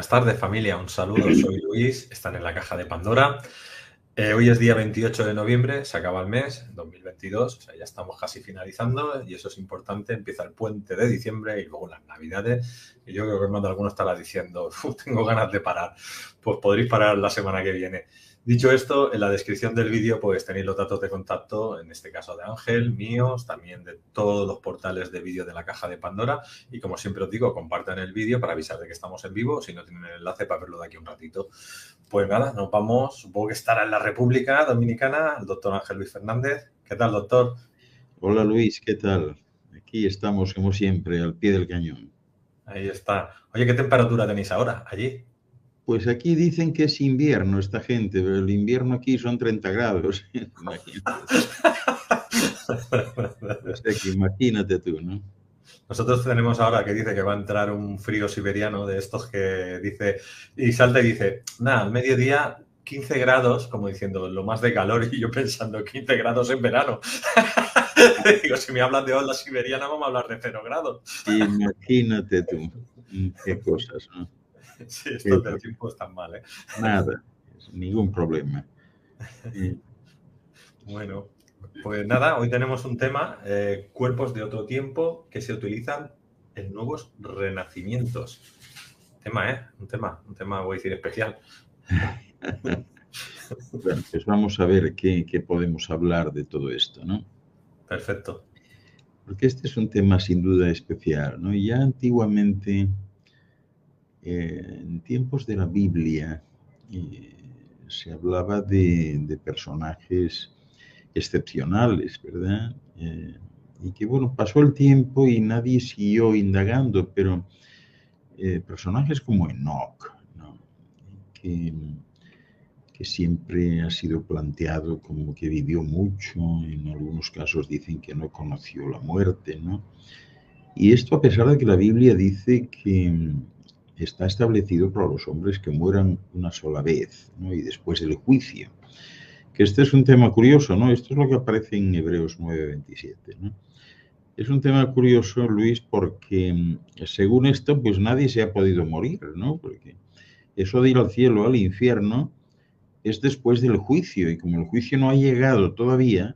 Buenas tardes, familia. Un saludo. Soy Luis. Están en la caja de Pandora. Hoy es día 28 de noviembre. Se acaba el mes 2022. O sea, ya estamos casi finalizando y eso es importante. Empieza el puente de diciembre y luego las navidades. Y yo creo que más de alguno estará diciendo, tengo ganas de parar. Pues podréis parar la semana que viene. Dicho esto, en la descripción del vídeo pues tenéis los datos de contacto, en este caso de Ángel, míos, también de todos los portales de vídeo de la caja de Pandora. Y como siempre os digo, compartan el vídeo para avisar de que estamos en vivo, si no tienen el enlace para verlo de aquí un ratito. Pues nada, nos vamos, supongo que estará en la República Dominicana, el doctor Ángel Luis Fernández. ¿Qué tal, doctor? Hola Luis, ¿qué tal? Aquí estamos, como siempre, al pie del cañón. Ahí está. Oye, ¿qué temperatura tenéis ahora allí? Pues aquí dicen que es invierno esta gente, pero el invierno aquí son 30 grados, imagínate. O sea que imagínate tú, ¿no? Nosotros tenemos ahora que dice que va a entrar un frío siberiano de estos que dice, y salta y dice, nada, al mediodía 15 grados, como diciendo, lo más de calor, y yo pensando, 15 grados en verano. Digo, si me hablan de ola siberiana, vamos a hablar de 0 grados. Imagínate tú, qué cosas, ¿no? Sí, Qué estos del cosas. tiempo están mal, ¿eh? Nada, ningún problema. Eh, Bueno, pues nada, hoy tenemos un tema, cuerpos de otro tiempo que se utilizan en nuevos renacimientos. Un tema, voy a decir, especial. Bueno, pues vamos a ver qué podemos hablar de todo esto, ¿no? Perfecto. Porque este es un tema sin duda especial, ¿no? Ya antiguamente, en tiempos de la Biblia, se hablaba de personajes excepcionales, ¿verdad? Y que, bueno, pasó el tiempo y nadie siguió indagando, pero personajes como Enoch, ¿no? que, que siempre ha sido planteado como que vivió mucho, en algunos casos dicen que no conoció la muerte, ¿no? Y esto a pesar de que la Biblia dice que está establecido para los hombres que mueran una sola vez, ¿no? Y después del juicio. Que este es un tema curioso, ¿no? Esto es lo que aparece en Hebreos 9:27, ¿no? Es un tema curioso, Luis, porque según esto, pues nadie se ha podido morir, ¿no? Porque eso de ir al cielo o al infierno es después del juicio, y como el juicio no ha llegado todavía,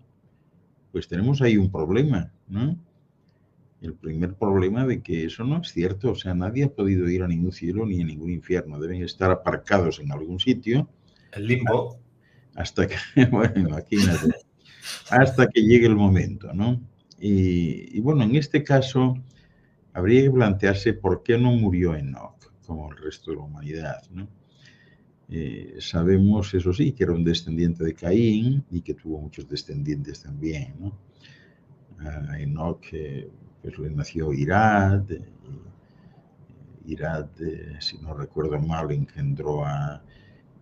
pues tenemos ahí un problema, ¿no? El primer problema de que eso no es cierto, o sea, nadie ha podido ir a ningún cielo ni a ningún infierno, deben estar aparcados en algún sitio El limbo. hasta que, bueno, imagínate, hasta que llegue el momento, ¿no? Y bueno, en este caso habría que plantearse por qué no murió Enoch, como el resto de la humanidad, ¿no? Sabemos, eso sí, que era un descendiente de Caín y que tuvo muchos descendientes también, ¿no? A Enoch pues le nació Irad, Irad, si no recuerdo mal, engendró a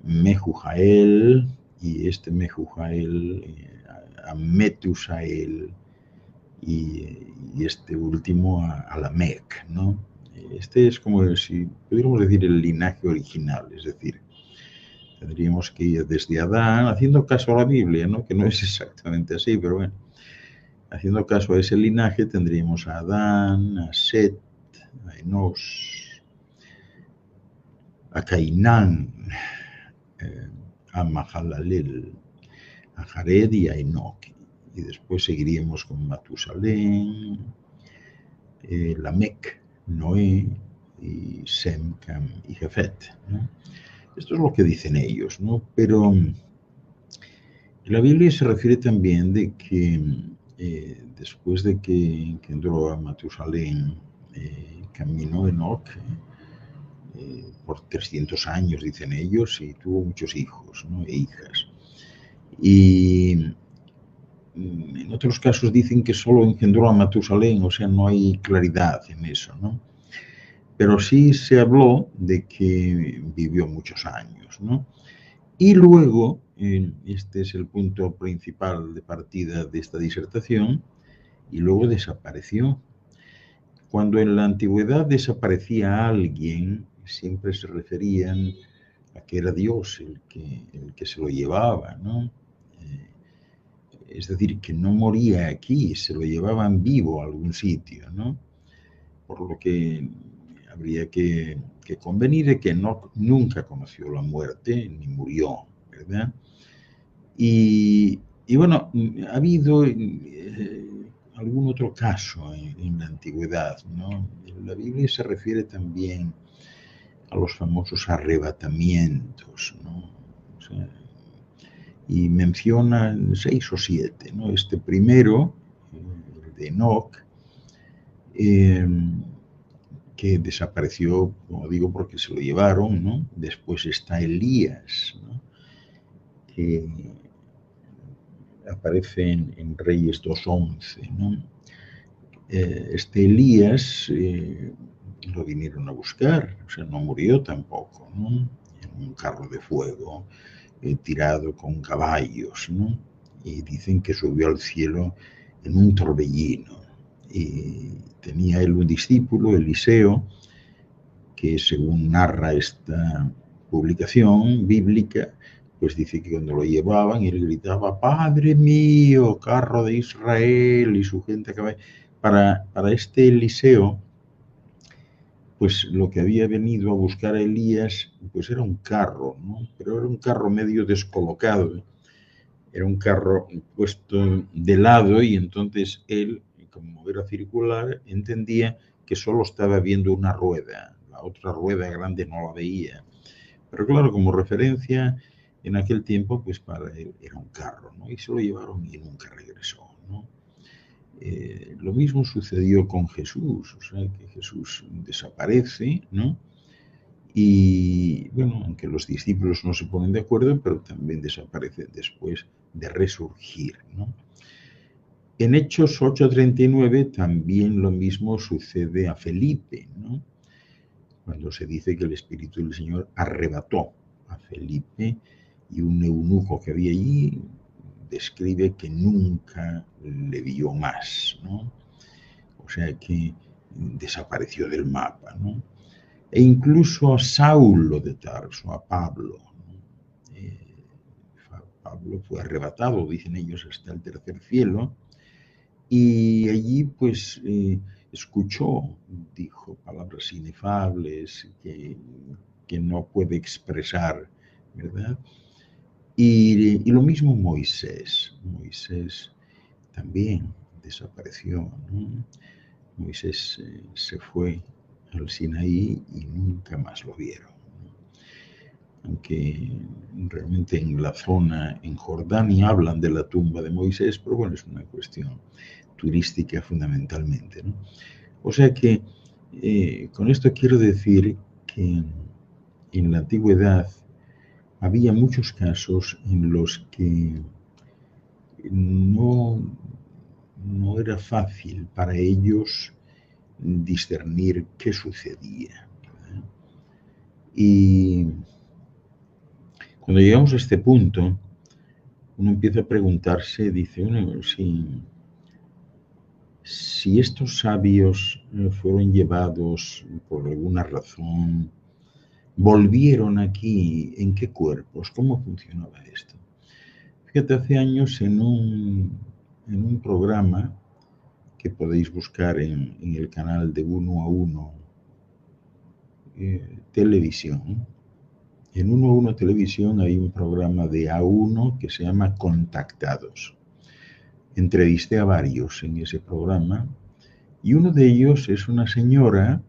Mehujael, y este Mehujael a Metusael, y este último a Lamec, ¿no? Este es como si pudiéramos decir el linaje original, es decir, tendríamos que ir desde Adán, haciendo caso a la Biblia, ¿no? Que no es exactamente así, pero bueno, haciendo caso a ese linaje tendríamos a Adán, a Set, a Enos, a Cainán, a Mahalalel, a Jared y a Enoch. Y después seguiríamos con Matusalén, Lamec, Noé y Sem, Cam y Jefet, ¿no? Esto es lo que dicen ellos, ¿no? Pero la Biblia se refiere también de que después de que engendró a Matusalén, caminó Enoch por 300 años, dicen ellos, y tuvo muchos hijos, ¿no? E hijas. Y en otros casos dicen que solo engendró a Matusalén, o sea, no hay claridad en eso, ¿no? Pero sí se habló de que vivió muchos años, ¿no? Y luego, este es el punto principal de partida de esta disertación, y luego desapareció. Cuando en la antigüedad desaparecía alguien, siempre se referían a que era Dios el que se lo llevaba, ¿no? Es decir, que no moría aquí, se lo llevaban vivo a algún sitio, ¿no? Por lo que habría que que convenir de que nunca conoció la muerte ni murió, ¿verdad? Y bueno, ha habido algún otro caso en la antigüedad, ¿no? La Biblia se refiere también a los famosos arrebatamientos, ¿no? O sea, y menciona 6 o 7, ¿no? Este primero, el de Enoch, que desapareció, como digo, porque se lo llevaron, ¿no? Después está Elías, ¿no? Que aparece en Reyes 2:11, ¿no? Este Elías lo vinieron a buscar, o sea, no murió tampoco, ¿no? En un carro de fuego, tirado con caballos, ¿no? Y dicen que subió al cielo en un torbellino. Y tenía él un discípulo, Eliseo, que según narra esta publicación bíblica, pues dice que cuando lo llevaban, él gritaba, Padre mío, carro de Israel, y su gente a caballo. Para este Eliseo, pues lo que había venido a buscar a Elías, pues era un carro, ¿no? Pero era un carro medio descolocado, era un carro puesto de lado y entonces él, como era circular, entendía que solo estaba viendo una rueda, la otra rueda grande no la veía. Pero claro, como referencia, en aquel tiempo, pues para él era un carro, ¿no? Y se lo llevaron y nunca regresó, ¿no? Lo mismo sucedió con Jesús, o sea, que Jesús desaparece, ¿no? Y bueno, aunque los discípulos no se ponen de acuerdo, pero también desaparece después de resurgir, ¿no? En Hechos 8:39 también lo mismo sucede a Felipe, ¿no? Cuando se dice que el Espíritu del Señor arrebató a Felipe y un eunuco que había allí describe que nunca le vio más, ¿no? O sea que desapareció del mapa, ¿no? E incluso a Saulo de Tarso, a Pablo, ¿no? Pablo fue arrebatado, dicen ellos, hasta el tercer cielo, y allí pues escuchó, dijo palabras inefables que no puede expresar, ¿verdad? Y lo mismo Moisés también desapareció, ¿no? Moisés se fue al Sinaí y nunca más lo vieron, ¿no? Aunque realmente en la zona, en Jordania, hablan de la tumba de Moisés, pero bueno, es una cuestión turística fundamentalmente, ¿no? O sea que con esto quiero decir que en la antigüedad había muchos casos en los que no era fácil para ellos discernir qué sucedía, ¿verdad? Y cuando llegamos a este punto, uno empieza a preguntarse, dice uno, si estos sabios fueron llevados por alguna razón, volvieron aquí, ¿en qué cuerpos? ¿Cómo funcionaba esto? Fíjate, hace años en un programa que podéis buscar en el canal de 1 a 1 Televisión. En 1 a 1 Televisión hay un programa de A1 que se llama Contactados. Entrevisté a varios en ese programa y uno de ellos es una señora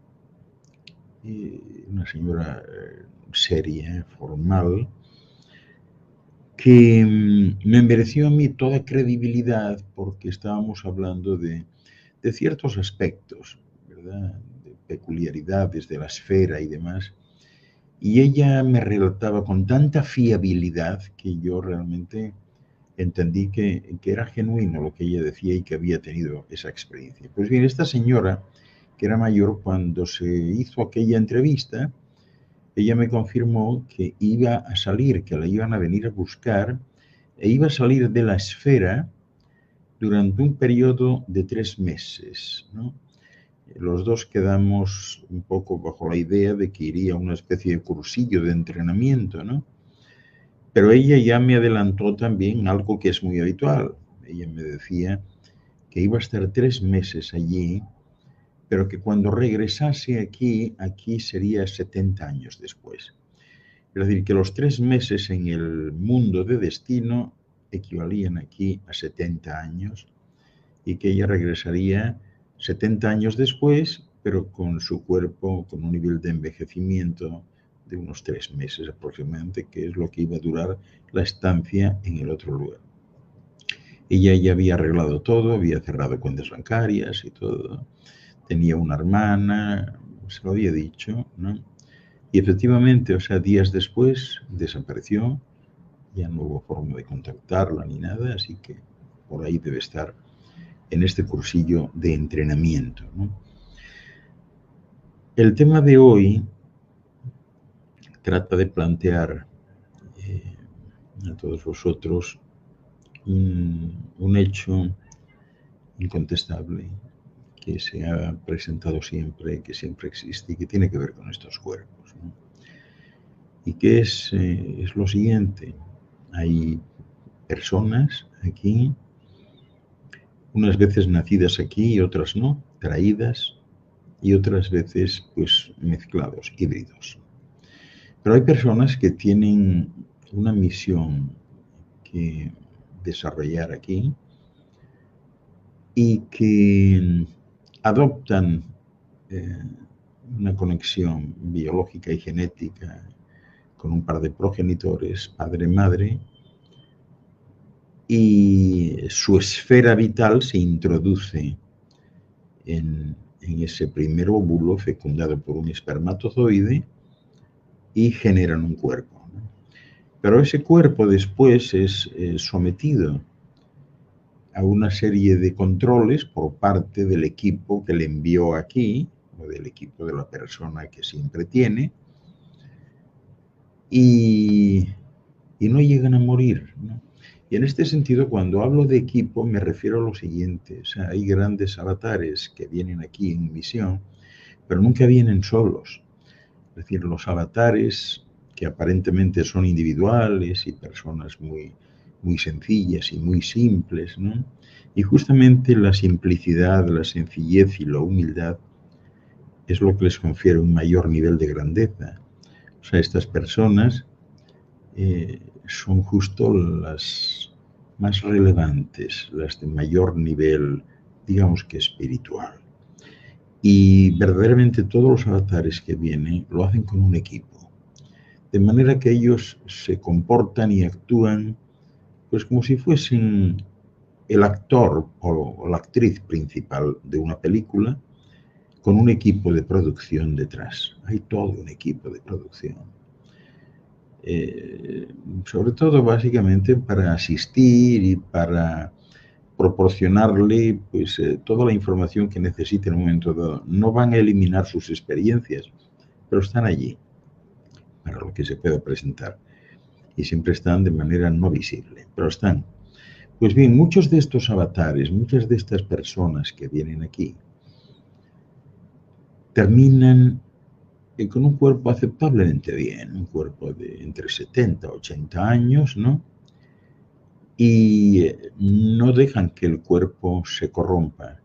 seria, formal, que me mereció a mí toda credibilidad porque estábamos hablando de ciertos aspectos, ¿verdad? De peculiaridades de la esfera y demás. Y ella me relataba con tanta fiabilidad que yo realmente entendí que era genuino lo que ella decía y que había tenido esa experiencia. Pues bien, esta señora, que era mayor, cuando se hizo aquella entrevista, ella me confirmó que iba a salir, que la iban a venir a buscar, e iba a salir de la esfera durante un periodo de 3 meses, ¿no? Los dos quedamos un poco bajo la idea de que iría a una especie de cursillo de entrenamiento, ¿no? Pero ella ya me adelantó también algo que es muy habitual. Ella me decía que iba a estar 3 meses allí pero que cuando regresase aquí sería 70 años después. Es decir, que los 3 meses en el mundo de destino equivalían aquí a 70 años y que ella regresaría 70 años después, pero con su cuerpo, con un nivel de envejecimiento de unos 3 meses aproximadamente, que es lo que iba a durar la estancia en el otro lugar. Ella ya había arreglado todo, había cerrado cuentas bancarias y todo. Tenía una hermana, se lo había dicho, ¿no? Y efectivamente, o sea, días después desapareció, ya no hubo forma de contactarla ni nada, así que por ahí debe estar en este cursillo de entrenamiento, ¿no? El tema de hoy trata de plantear a todos vosotros un hecho incontestable que se ha presentado siempre, que siempre existe y que tiene que ver con estos cuerpos, ¿no? Y que es lo siguiente: hay personas aquí, unas veces nacidas aquí y otras no, traídas, y otras veces pues mezclados, híbridos. Pero hay personas que tienen una misión que desarrollar aquí y que adoptan una conexión biológica y genética con un par de progenitores, padre-madre, y su esfera vital se introduce en ese primer óvulo fecundado por un espermatozoide y generan un cuerpo, ¿no? Pero ese cuerpo después es sometido a una serie de controles por parte del equipo que le envió aquí, o del equipo de la persona que siempre tiene, y no llegan a morir, ¿no? Y en este sentido, cuando hablo de equipo, me refiero a lo siguiente: o sea, hay grandes avatares que vienen aquí en misión, pero nunca vienen solos. Es decir, los avatares, que aparentemente son individuales y personas muy, muy sencillas y muy simples, ¿no? Y justamente la simplicidad, la sencillez y la humildad es lo que les confiere un mayor nivel de grandeza. O sea, estas personas son justo las más relevantes, las de mayor nivel, digamos que espiritual. Y verdaderamente todos los avatares que vienen lo hacen con un equipo. De manera que ellos se comportan y actúan pues como si fuesen el actor o la actriz principal de una película, con un equipo de producción detrás. Hay todo un equipo de producción. Sobre todo básicamente para asistir y para proporcionarle pues toda la información que necesite en un momento dado. No van a eliminar sus experiencias, pero están allí para lo que se pueda presentar. Y siempre están de manera no visible, pero están. Pues bien, muchos de estos avatares, muchas de estas personas que vienen aquí, terminan con un cuerpo aceptablemente bien, un cuerpo de entre 70 y 80 años, ¿no? Y no dejan que el cuerpo se corrompa,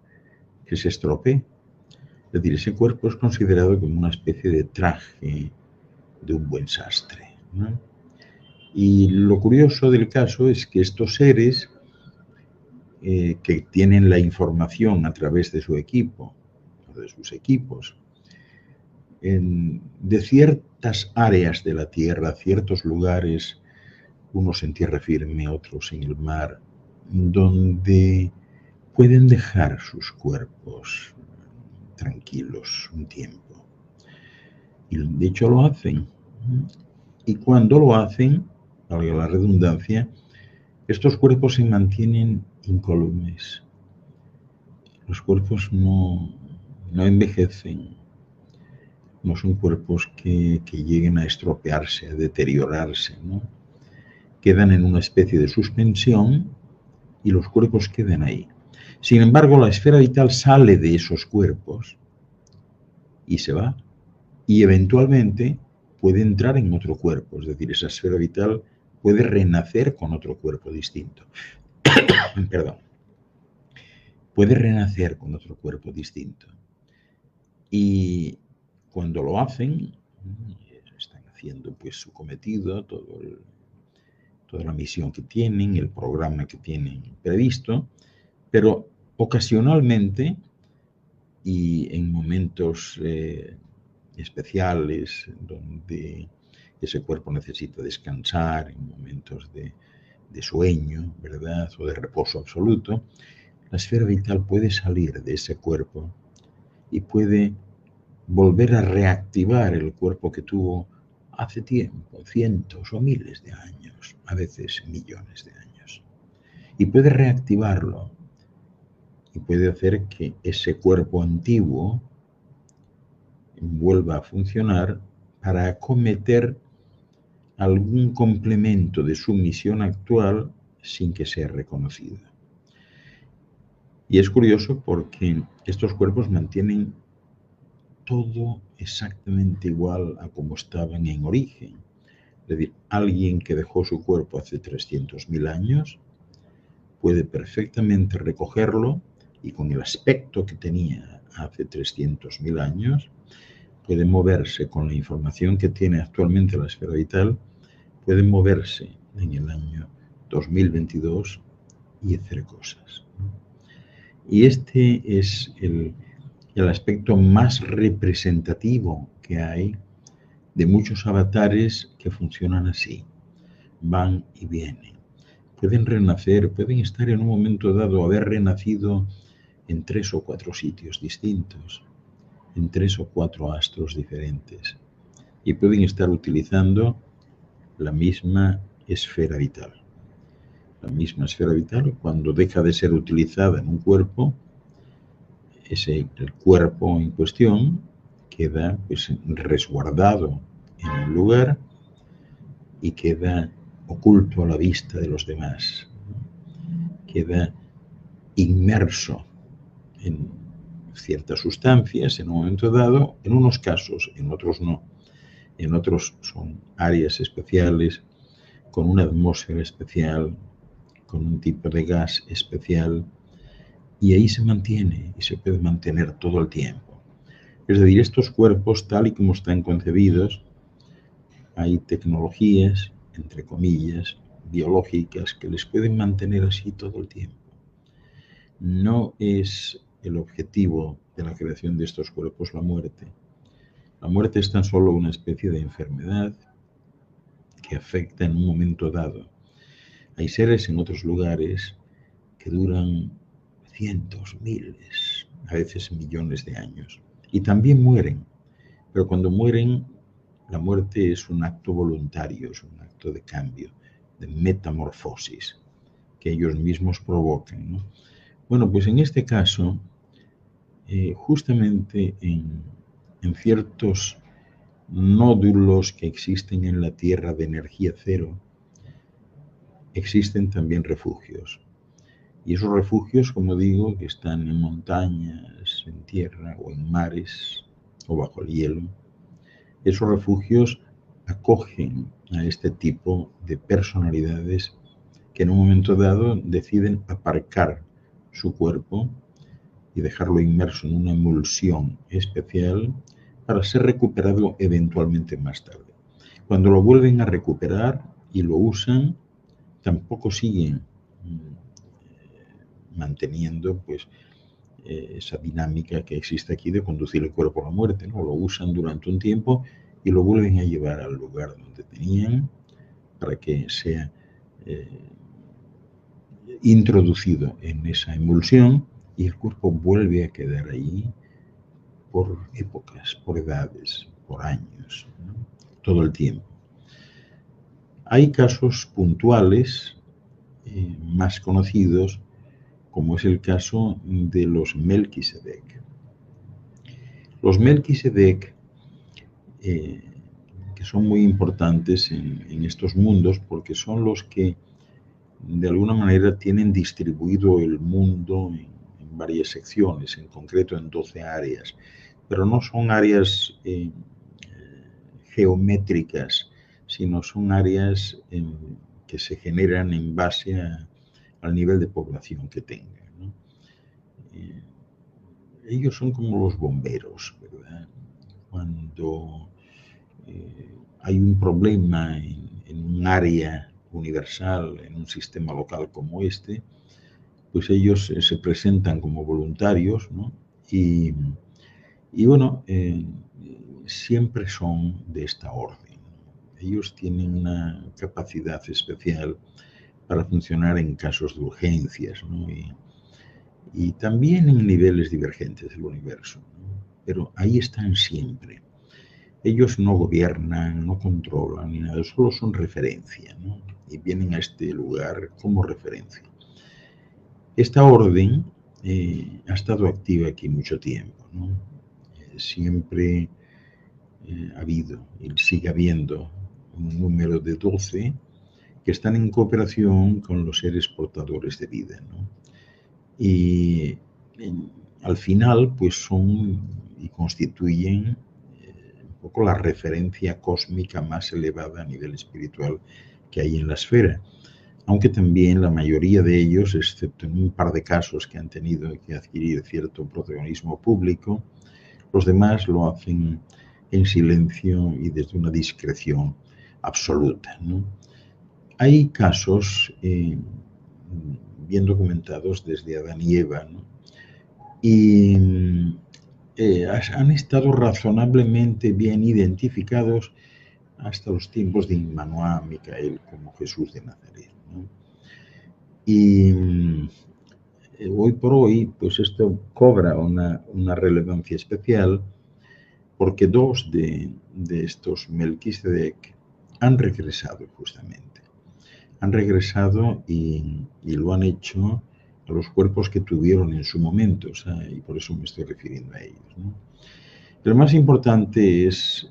que se estropee. Es decir, ese cuerpo es considerado como una especie de traje de un buen sastre, ¿no? Y lo curioso del caso es que estos seres que tienen la información a través de su equipo, o de sus equipos, de ciertas áreas de la Tierra, ciertos lugares, unos en tierra firme, otros en el mar, donde pueden dejar sus cuerpos tranquilos un tiempo. Y de hecho lo hacen. Y cuando lo hacen, valga la redundancia, estos cuerpos se mantienen incólumes. Los cuerpos no envejecen. No son cuerpos que lleguen a estropearse, a deteriorarse, ¿no? Quedan en una especie de suspensión y los cuerpos quedan ahí. Sin embargo, la esfera vital sale de esos cuerpos y se va. Y eventualmente puede entrar en otro cuerpo. Es decir, esa esfera vital puede renacer con otro cuerpo distinto. Perdón. Puede renacer con otro cuerpo distinto. Y cuando lo hacen, están haciendo pues su cometido, toda la misión que tienen, el programa que tienen previsto, pero ocasionalmente y en momentos especiales donde ese cuerpo necesita descansar, en momentos de sueño, ¿verdad? O de reposo absoluto, la esfera vital puede salir de ese cuerpo y puede volver a reactivar el cuerpo que tuvo hace tiempo, cientos o miles de años, a veces millones de años. Y puede reactivarlo y puede hacer que ese cuerpo antiguo vuelva a funcionar para acometer algún complemento de su misión actual sin que sea reconocida. Y es curioso porque estos cuerpos mantienen todo exactamente igual a como estaban en origen. Es decir, alguien que dejó su cuerpo hace 300.000 años puede perfectamente recogerlo y con el aspecto que tenía hace 300.000 años, puede moverse con la información que tiene actualmente la esfera vital, puede moverse en el año 2022 y hacer cosas. Y este es el aspecto más representativo que hay de muchos avatares que funcionan así, van y vienen. Pueden renacer, pueden estar en un momento dado, haber renacido en 3 o 4 sitios distintos, en 3 o 4 astros diferentes, y pueden estar utilizando la misma esfera vital. La misma esfera vital, cuando deja de ser utilizada en un cuerpo, el cuerpo en cuestión queda pues, resguardado en un lugar y queda oculto a la vista de los demás. Queda inmerso en ciertas sustancias en un momento dado, en unos casos, en otros no. En otros son áreas especiales, con una atmósfera especial, con un tipo de gas especial, y ahí se mantiene y se puede mantener todo el tiempo. Es decir, estos cuerpos, tal y como están concebidos, hay tecnologías, entre comillas, biológicas que les pueden mantener así todo el tiempo. No es el objetivo de la creación de estos cuerpos la muerte. La muerte es tan solo una especie de enfermedad que afecta en un momento dado. Hay seres en otros lugares que duran cientos, miles, a veces millones de años. Y también mueren. Pero cuando mueren, la muerte es un acto voluntario, es un acto de cambio, de metamorfosis, que ellos mismos provocan, ¿no? Bueno, pues en este caso, justamente en ciertos nódulos que existen en la Tierra de energía cero, existen también refugios. Y esos refugios, como digo, que están en montañas, en tierra o en mares o bajo el hielo, esos refugios acogen a este tipo de personalidades que en un momento dado deciden aparcar su cuerpo y dejarlo inmerso en una emulsión especial para ser recuperado eventualmente más tarde. Cuando lo vuelven a recuperar y lo usan, tampoco siguen manteniendo pues esa dinámica que existe aquí de conducir el cuerpo a la muerte, ¿no? Lo usan durante un tiempo y lo vuelven a llevar al lugar donde tenían para que sea introducido en esa emulsión y el cuerpo vuelve a quedar ahí por épocas, por edades, por años, ¿no? Todo el tiempo. Hay casos puntuales más conocidos, como es el caso de los Melquisedec. Los Melquisedec, que son muy importantes en estos mundos porque son los que de alguna manera tienen distribuido el mundo en varias secciones, en concreto en 12 áreas, pero no son áreas geométricas, sino son áreas que se generan en base al nivel de población que tengan, ¿no? ellos son como los bomberos, ¿verdad? Cuando hay un problema en un área universal, en un sistema local como este, pues ellos se presentan como voluntarios, ¿no? Y bueno, siempre son de esta orden. Ellos tienen una capacidad especial para funcionar en casos de urgencias, ¿no? Y también en niveles divergentes del universo, ¿no? Pero ahí están siempre. Ellos no gobiernan, no controlan ni nada, solo son referencia, ¿no? Y vienen a este lugar como referencia. Esta orden ha estado activa aquí mucho tiempo, ¿no? Siempre ha habido y sigue habiendo un número de 12 que están en cooperación con los seres portadores de vida, ¿no? Y al final, pues son y constituyen un poco la referencia cósmica más elevada a nivel espiritual que hay en la esfera. Aunque también la mayoría de ellos, excepto en un par de casos que han tenido que adquirir cierto protagonismo público, los demás lo hacen en silencio y desde una discreción absoluta, ¿no? Hay casos bien documentados desde Adán y Eva, ¿no? Y han estado razonablemente bien identificados hasta los tiempos de Immanuel Micael como Jesús de Nazaret, ¿no? Y hoy por hoy, pues esto cobra una relevancia especial porque dos de estos Melquisedec han regresado justamente. Han regresado y lo han hecho a los cuerpos que tuvieron en su momento, o sea, y por eso me estoy refiriendo a ellos, ¿no? Lo más importante es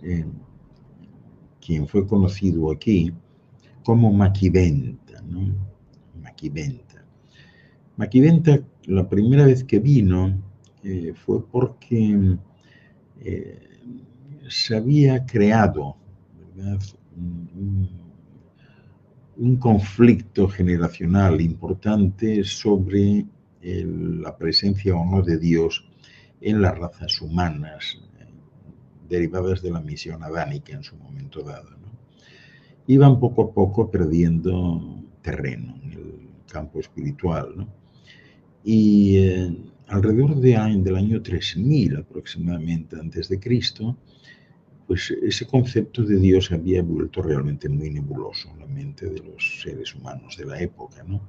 quien fue conocido aquí como Maquiventa, ¿no? Maquiventa. Maquiventa, la primera vez que vino fue porque se había creado, ¿verdad?, un conflicto generacional importante sobre la presencia o no de Dios en las razas humanas derivadas de la misión adánica en su momento dado, ¿no? Iban poco a poco perdiendo terreno en el campo espiritual, ¿no? Y alrededor del año 3000 aproximadamente antes de Cristo, pues ese concepto de Dios se había vuelto realmente muy nebuloso en la mente de los seres humanos de la época, ¿no?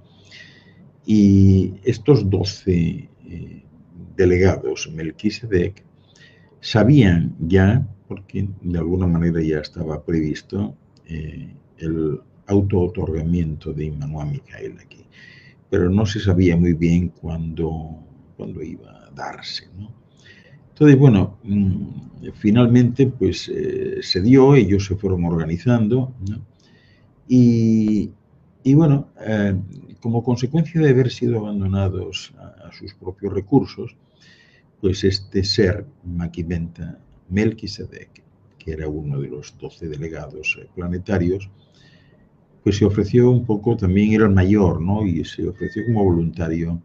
Y estos 12 delegados, Melquisedec, sabían ya, porque de alguna manera ya estaba previsto, el auto-otorgamiento de Immanuel Micael aquí, pero no se sabía muy bien cuándo iba a darse, ¿no? Entonces, bueno, finalmente pues se dio, ellos se fueron organizando, ¿no? Y bueno, como consecuencia de haber sido abandonados a sus propios recursos, pues este ser, Maquiventa Melquisedec, que era uno de los 12 delegados planetarios, pues se ofreció un poco, también era el mayor, ¿no? Y se ofreció como voluntario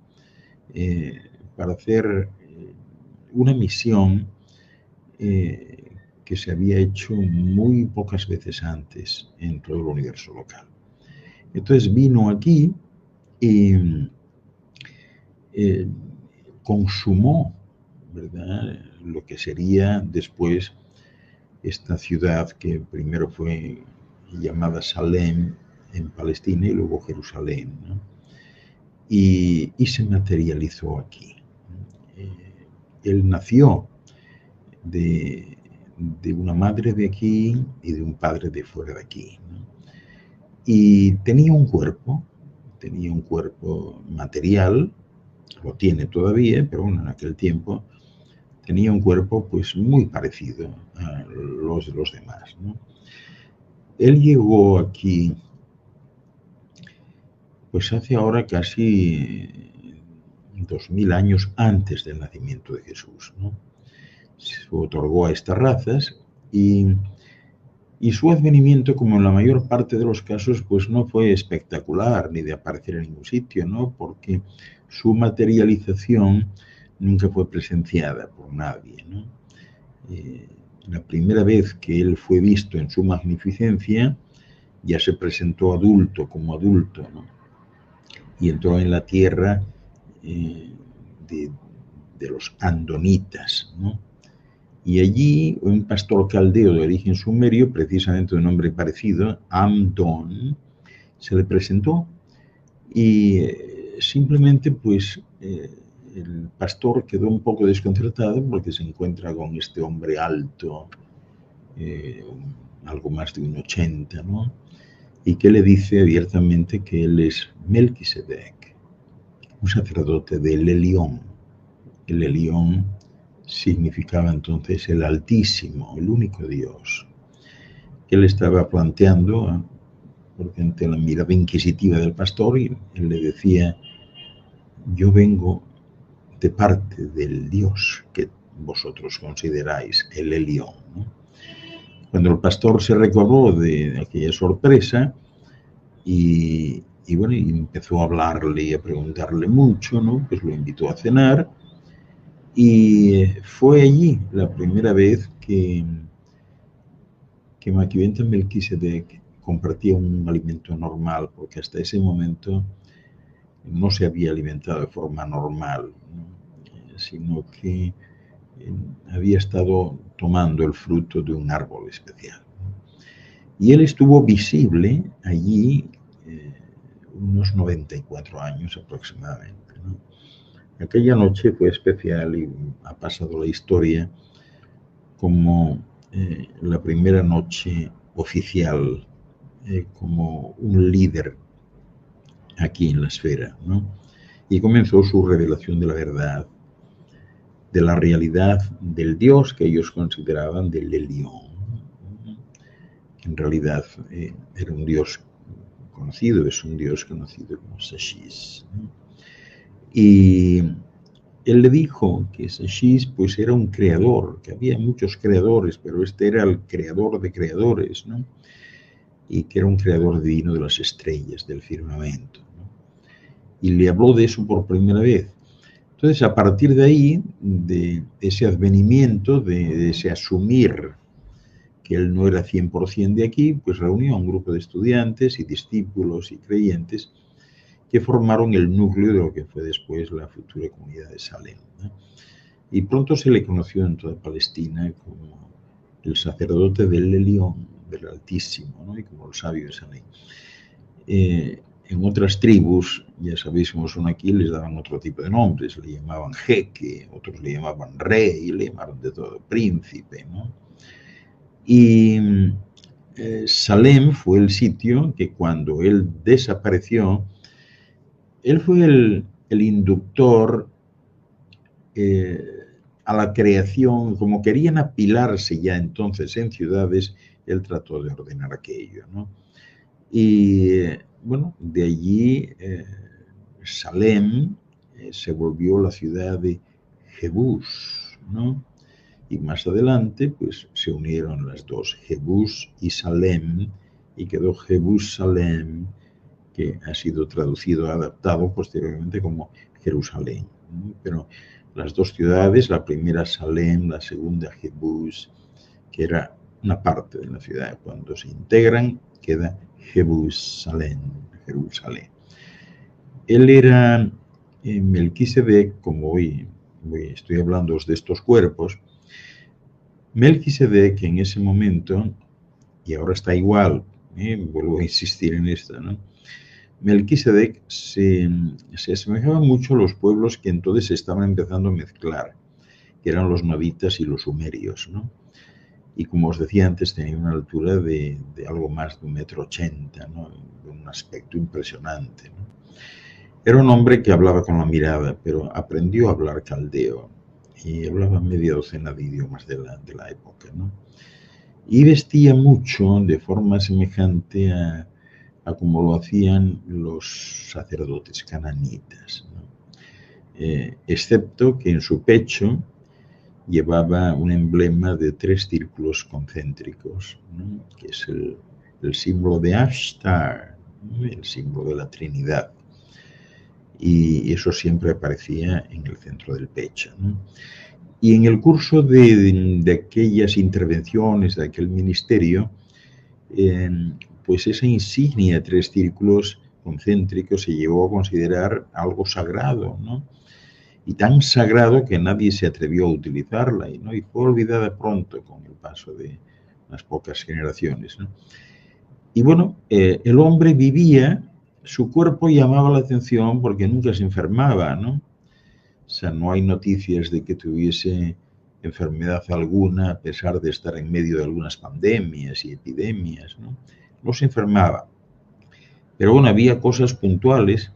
para hacer una misión que se había hecho muy pocas veces antes en todo el universo local. Entonces vino aquí y consumó, ¿verdad?, lo que sería después esta ciudad que primero fue llamada Salem en Palestina y luego Jerusalén, ¿no? Y se materializó aquí. Él nació de una madre de aquí y de un padre de fuera de aquí, ¿no? Y tenía un cuerpo material, lo tiene todavía, pero bueno, en aquel tiempo tenía un cuerpo pues muy parecido a los de los demás, ¿no? Él llegó aquí pues hace ahora casi 2000 años antes del nacimiento de Jesús, ¿no? Se otorgó a estas razas y su advenimiento, como en la mayor parte de los casos, pues no fue espectacular ni de aparecer en ningún sitio, ¿no? Porque su materialización nunca fue presenciada por nadie, ¿no? La primera vez que él fue visto en su magnificencia, ya se presentó adulto, como adulto, ¿no? Y entró en la tierra de los andonitas, ¿no? Y allí un pastor caldeo de origen sumerio, precisamente de un nombre parecido, Amdon, se le presentó y simplemente pues el pastor quedó un poco desconcertado porque se encuentra con este hombre alto, algo más de un 80, ¿no? Y que le dice abiertamente que él es Melquisedec, un sacerdote del Elión. El Elión significaba entonces el Altísimo, el único Dios. Él estaba planteando, porque ante la mirada inquisitiva del pastor, y él le decía: yo vengo de parte del Dios que vosotros consideráis el Elión, ¿no? Cuando el pastor se recobró de aquella sorpresa y bueno, y empezó a hablarle y a preguntarle mucho, ¿no? Pues lo invitó a cenar y fue allí la primera vez que Maquiventa Melquisedec compartía un alimento normal, porque hasta ese momento no se había alimentado de forma normal, ¿no? Sino que había estado tomando el fruto de un árbol especial. Y él estuvo visible allí unos 94 años aproximadamente, ¿no? Aquella noche fue especial y ha pasado la historia como la primera noche oficial como un líder aquí en la esfera, ¿no? Y comenzó su revelación de la verdad, de la realidad del Dios que ellos consideraban del Elión. En realidad era un Dios conocido, es un Dios conocido como Sashis, ¿no? Y él le dijo que Sashis pues era un creador, que había muchos creadores, pero este era el creador de creadores, ¿no? Y que era un creador divino de las estrellas, del firmamento, ¿no? Y le habló de eso por primera vez. Entonces, a partir de ahí, de ese advenimiento, de ese asumir que él no era 100% de aquí, pues reunió a un grupo de estudiantes y discípulos y creyentes que formaron el núcleo de lo que fue después la futura comunidad de Salem, ¿no? Y pronto se le conoció en toda Palestina como el sacerdote del Elión, del Altísimo, ¿no? Y como el sabio de Salem. En otras tribus, ya sabéis cómo son aquí, les daban otro tipo de nombres, le llamaban jeque, otros le llamaban rey, le llamaron de todo, príncipe, ¿no? Y Salem fue el sitio que cuando él desapareció, él fue el inductor a la creación, como querían apilarse ya entonces en ciudades, él trató de ordenar aquello, ¿no? Y bueno, de allí Salem se volvió la ciudad de Jebús, ¿no? Y más adelante pues se unieron las dos, Jebús y Salem, y quedó Jebús-Salem, que ha sido traducido, adaptado posteriormente como Jerusalén, ¿no? Pero las dos ciudades, la primera Salem, la segunda Jebús, que era una parte de la ciudad, cuando se integran queda Jerusalén, Jerusalén. Él era Melquisedec, como hoy estoy hablando de estos cuerpos. Melquisedec en ese momento, y ahora está igual, vuelvo a insistir en esto, ¿no? Melquisedec se asemejaba mucho a los pueblos que entonces se estaban empezando a mezclar, que eran los naditas y los sumerios, ¿no? Y como os decía antes, tenía una altura de algo más de 1,80 m, ¿no? De un aspecto impresionante, ¿no? Era un hombre que hablaba con la mirada, pero aprendió a hablar caldeo y hablaba media docena de idiomas de la época, ¿no? Y vestía mucho de forma semejante a como lo hacían los sacerdotes cananitas, ¿no? Excepto que en su pecho llevaba un emblema de 3 círculos concéntricos, ¿no? Que es el símbolo de Ashtar, ¿no? El símbolo de la Trinidad. y eso siempre aparecía en el centro del pecho, ¿no? Y en el curso de aquellas intervenciones, de aquel ministerio, pues esa insignia de 3 círculos concéntricos se llegó a considerar algo sagrado, ¿no? Y tan sagrado que nadie se atrevió a utilizarla, ¿no? Y fue olvidada pronto con el paso de unas pocas generaciones, ¿no? Y bueno, el hombre vivía, su cuerpo llamaba la atención porque nunca se enfermaba, ¿no? O sea, no hay noticias de que tuviese enfermedad alguna a pesar de estar en medio de algunas pandemias y epidemias, ¿no? No se enfermaba. Pero bueno, había cosas puntuales.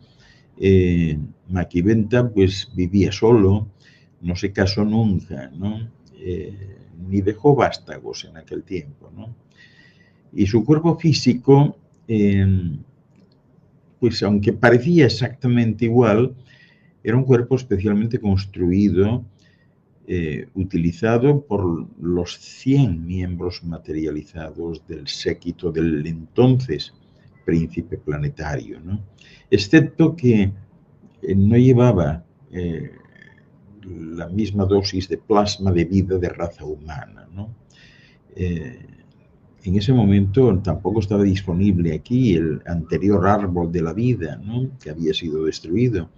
Maquiventa pues vivía solo, no se casó nunca, ¿no? Ni dejó vástagos en aquel tiempo, ¿no? Y su cuerpo físico, pues aunque parecía exactamente igual, era un cuerpo especialmente construido, utilizado por los 100 miembros materializados del séquito del entonces príncipe planetario, ¿no? Excepto que no llevaba la misma dosis de plasma de vida de raza humana, ¿no? En ese momento tampoco estaba disponible aquí el anterior árbol de la vida, ¿no? Que había sido destruido,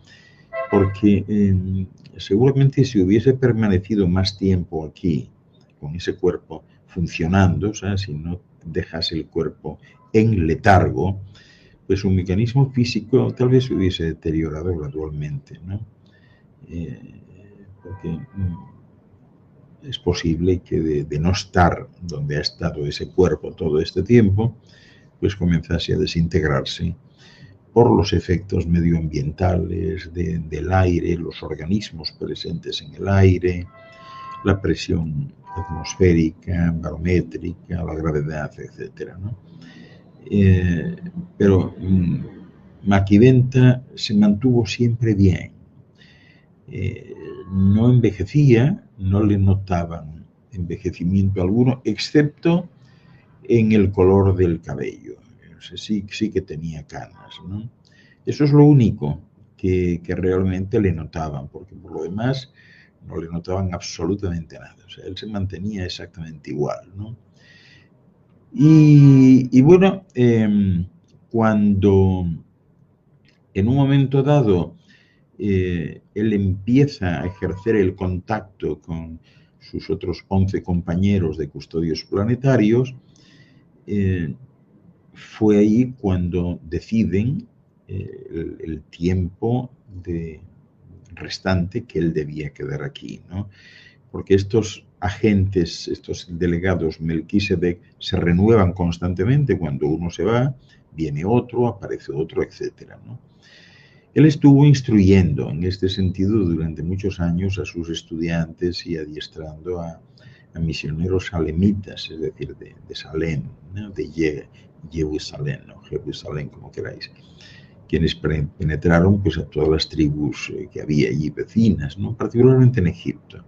porque seguramente si hubiese permanecido más tiempo aquí, con ese cuerpo funcionando, o sea, si no dejase el cuerpo en letargo, pues su mecanismo físico tal vez se hubiese deteriorado gradualmente, ¿no? Porque es posible que de no estar donde ha estado ese cuerpo todo este tiempo, pues comenzase a desintegrarse por los efectos medioambientales del aire, los organismos presentes en el aire, la presión atmosférica, barométrica, la gravedad, etc., ¿no? Pero Maquiventa se mantuvo siempre bien. No envejecía, no le notaban envejecimiento alguno, excepto en el color del cabello. O sea, sí que tenía canas, ¿no? Eso es lo único que realmente le notaban, porque por lo demás no le notaban absolutamente nada. O sea, él se mantenía exactamente igual, ¿no? Y bueno, cuando en un momento dado él empieza a ejercer el contacto con sus otros 11 compañeros de custodios planetarios, fue ahí cuando deciden el tiempo restante que él debía quedar aquí, ¿no? Porque estos agentes, estos delegados Melquisedec se renuevan constantemente. Cuando uno se va, viene otro, aparece otro, etcétera, ¿no? Él estuvo instruyendo en este sentido durante muchos años a sus estudiantes y adiestrando a misioneros salemitas, es decir, de Salem, ¿no? De Jerusalén, ¿no? Jerusalén, como queráis, quienes penetraron pues, a todas las tribus que había allí vecinas, ¿no? Particularmente en Egipto,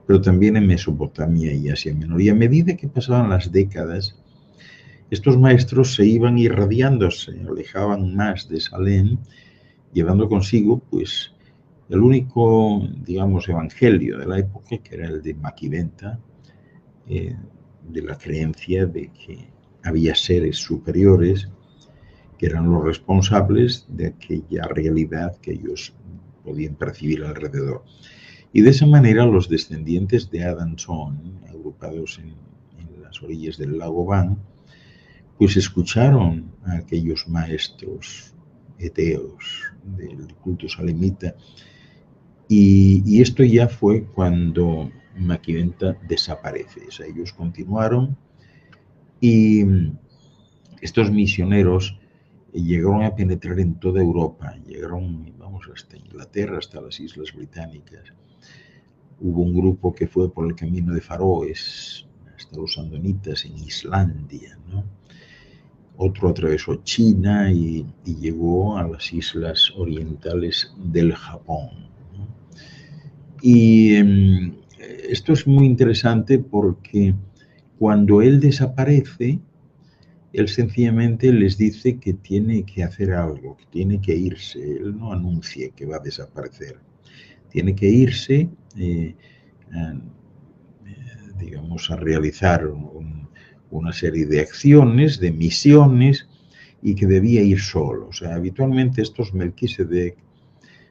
pero también en Mesopotamia y Asia Menor. Y a medida que pasaban las décadas, estos maestros se iban irradiando, se alejaban más de Salem, llevando consigo pues el único, digamos, evangelio de la época, que era el de Maquiventa, de la creencia de que había seres superiores que eran los responsables de aquella realidad que ellos podían percibir alrededor. Y de esa manera los descendientes de Adanson, agrupados en las orillas del lago Van, pues escucharon a aquellos maestros eteos del culto salemita, y esto ya fue cuando Maquiventa desaparece. O sea, ellos continuaron y estos misioneros llegaron a penetrar en toda Europa, llegaron, vamos, hasta Inglaterra, hasta las Islas Británicas. Hubo un grupo que fue por el camino de Faroes, hasta los Andonitas en Islandia, ¿no? Otro atravesó China y llegó a las islas orientales del Japón, ¿no? Y esto es muy interesante porque cuando él desaparece, él sencillamente les dice que tiene que hacer algo, que tiene que irse. Él no anuncia que va a desaparecer. Tiene que irse, a, digamos, a realizar una serie de acciones, de misiones, y que debía ir solo. O sea, habitualmente estos Melquisedec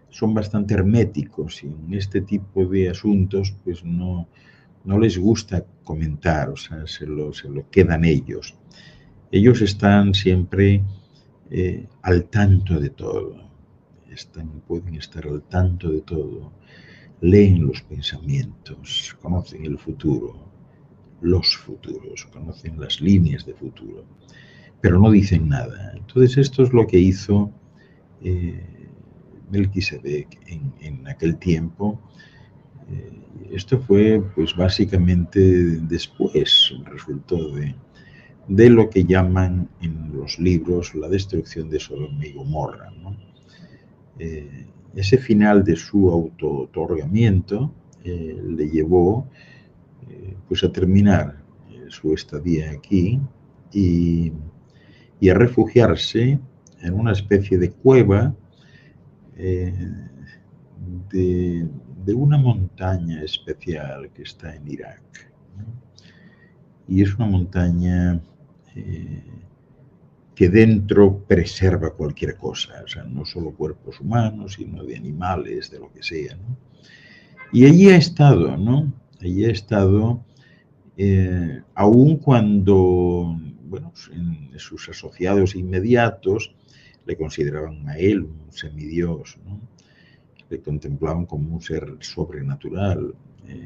son bastante herméticos y en este tipo de asuntos pues no les gusta comentar, o sea, se lo quedan ellos. Ellos están siempre al tanto de todo, pueden estar al tanto de todo, leen los pensamientos, conocen el futuro, los futuros, conocen las líneas de futuro, pero no dicen nada. Entonces esto es lo que hizo Melquisedec en aquel tiempo. Esto fue pues básicamente después, resultó de lo que llaman en los libros la destrucción de Sodoma y Gomorra, ¿no? Ese final de su auto-otorgamiento le llevó pues a terminar su estadía aquí y a refugiarse en una especie de cueva de una montaña especial que está en Irak, ¿no? Y es una montaña que dentro preserva cualquier cosa, o sea, no solo cuerpos humanos, sino de animales, de lo que sea, ¿no? Y allí ha estado, ¿no? Allí ha estado, aun cuando, bueno, en sus asociados inmediatos le consideraban a él un semidios, ¿no? Le contemplaban como un ser sobrenatural,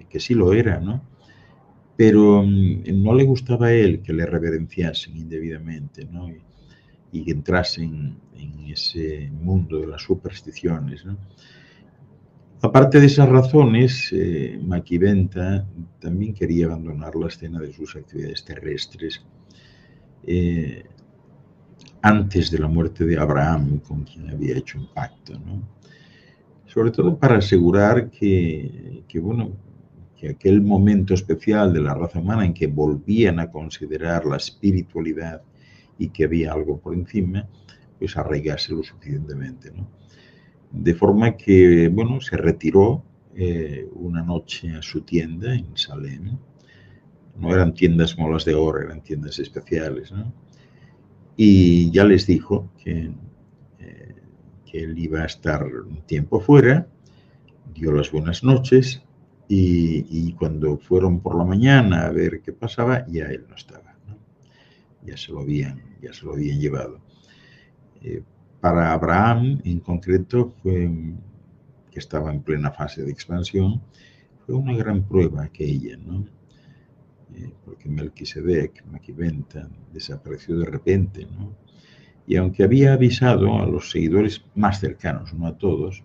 que sí lo era, ¿no? Pero no le gustaba a él que le reverenciasen indebidamente, ¿no? Y que entrasen en ese mundo de las supersticiones, ¿no? Aparte de esas razones, Maquiventa también quería abandonar la escena de sus actividades terrestres antes de la muerte de Abraham, con quien había hecho un pacto, ¿no? Sobre todo para asegurar que aquel momento especial de la raza humana en que volvían a considerar la espiritualidad y que había algo por encima, pues arraigase lo suficientemente, ¿no? De forma que, bueno, se retiró una noche a su tienda en Salem. No eran tiendas como las de ahora, eran tiendas especiales, ¿no? Y ya les dijo que él iba a estar un tiempo fuera, dio las buenas noches y cuando fueron por la mañana a ver qué pasaba, ya él no estaba, ¿no? Ya se lo habían llevado. Para Abraham, en concreto, que estaba en plena fase de expansión, fue una gran prueba aquella, ¿no? Porque Melquisedec, Maquiventa, desapareció de repente, ¿no? Y aunque había avisado a los seguidores más cercanos, no a todos,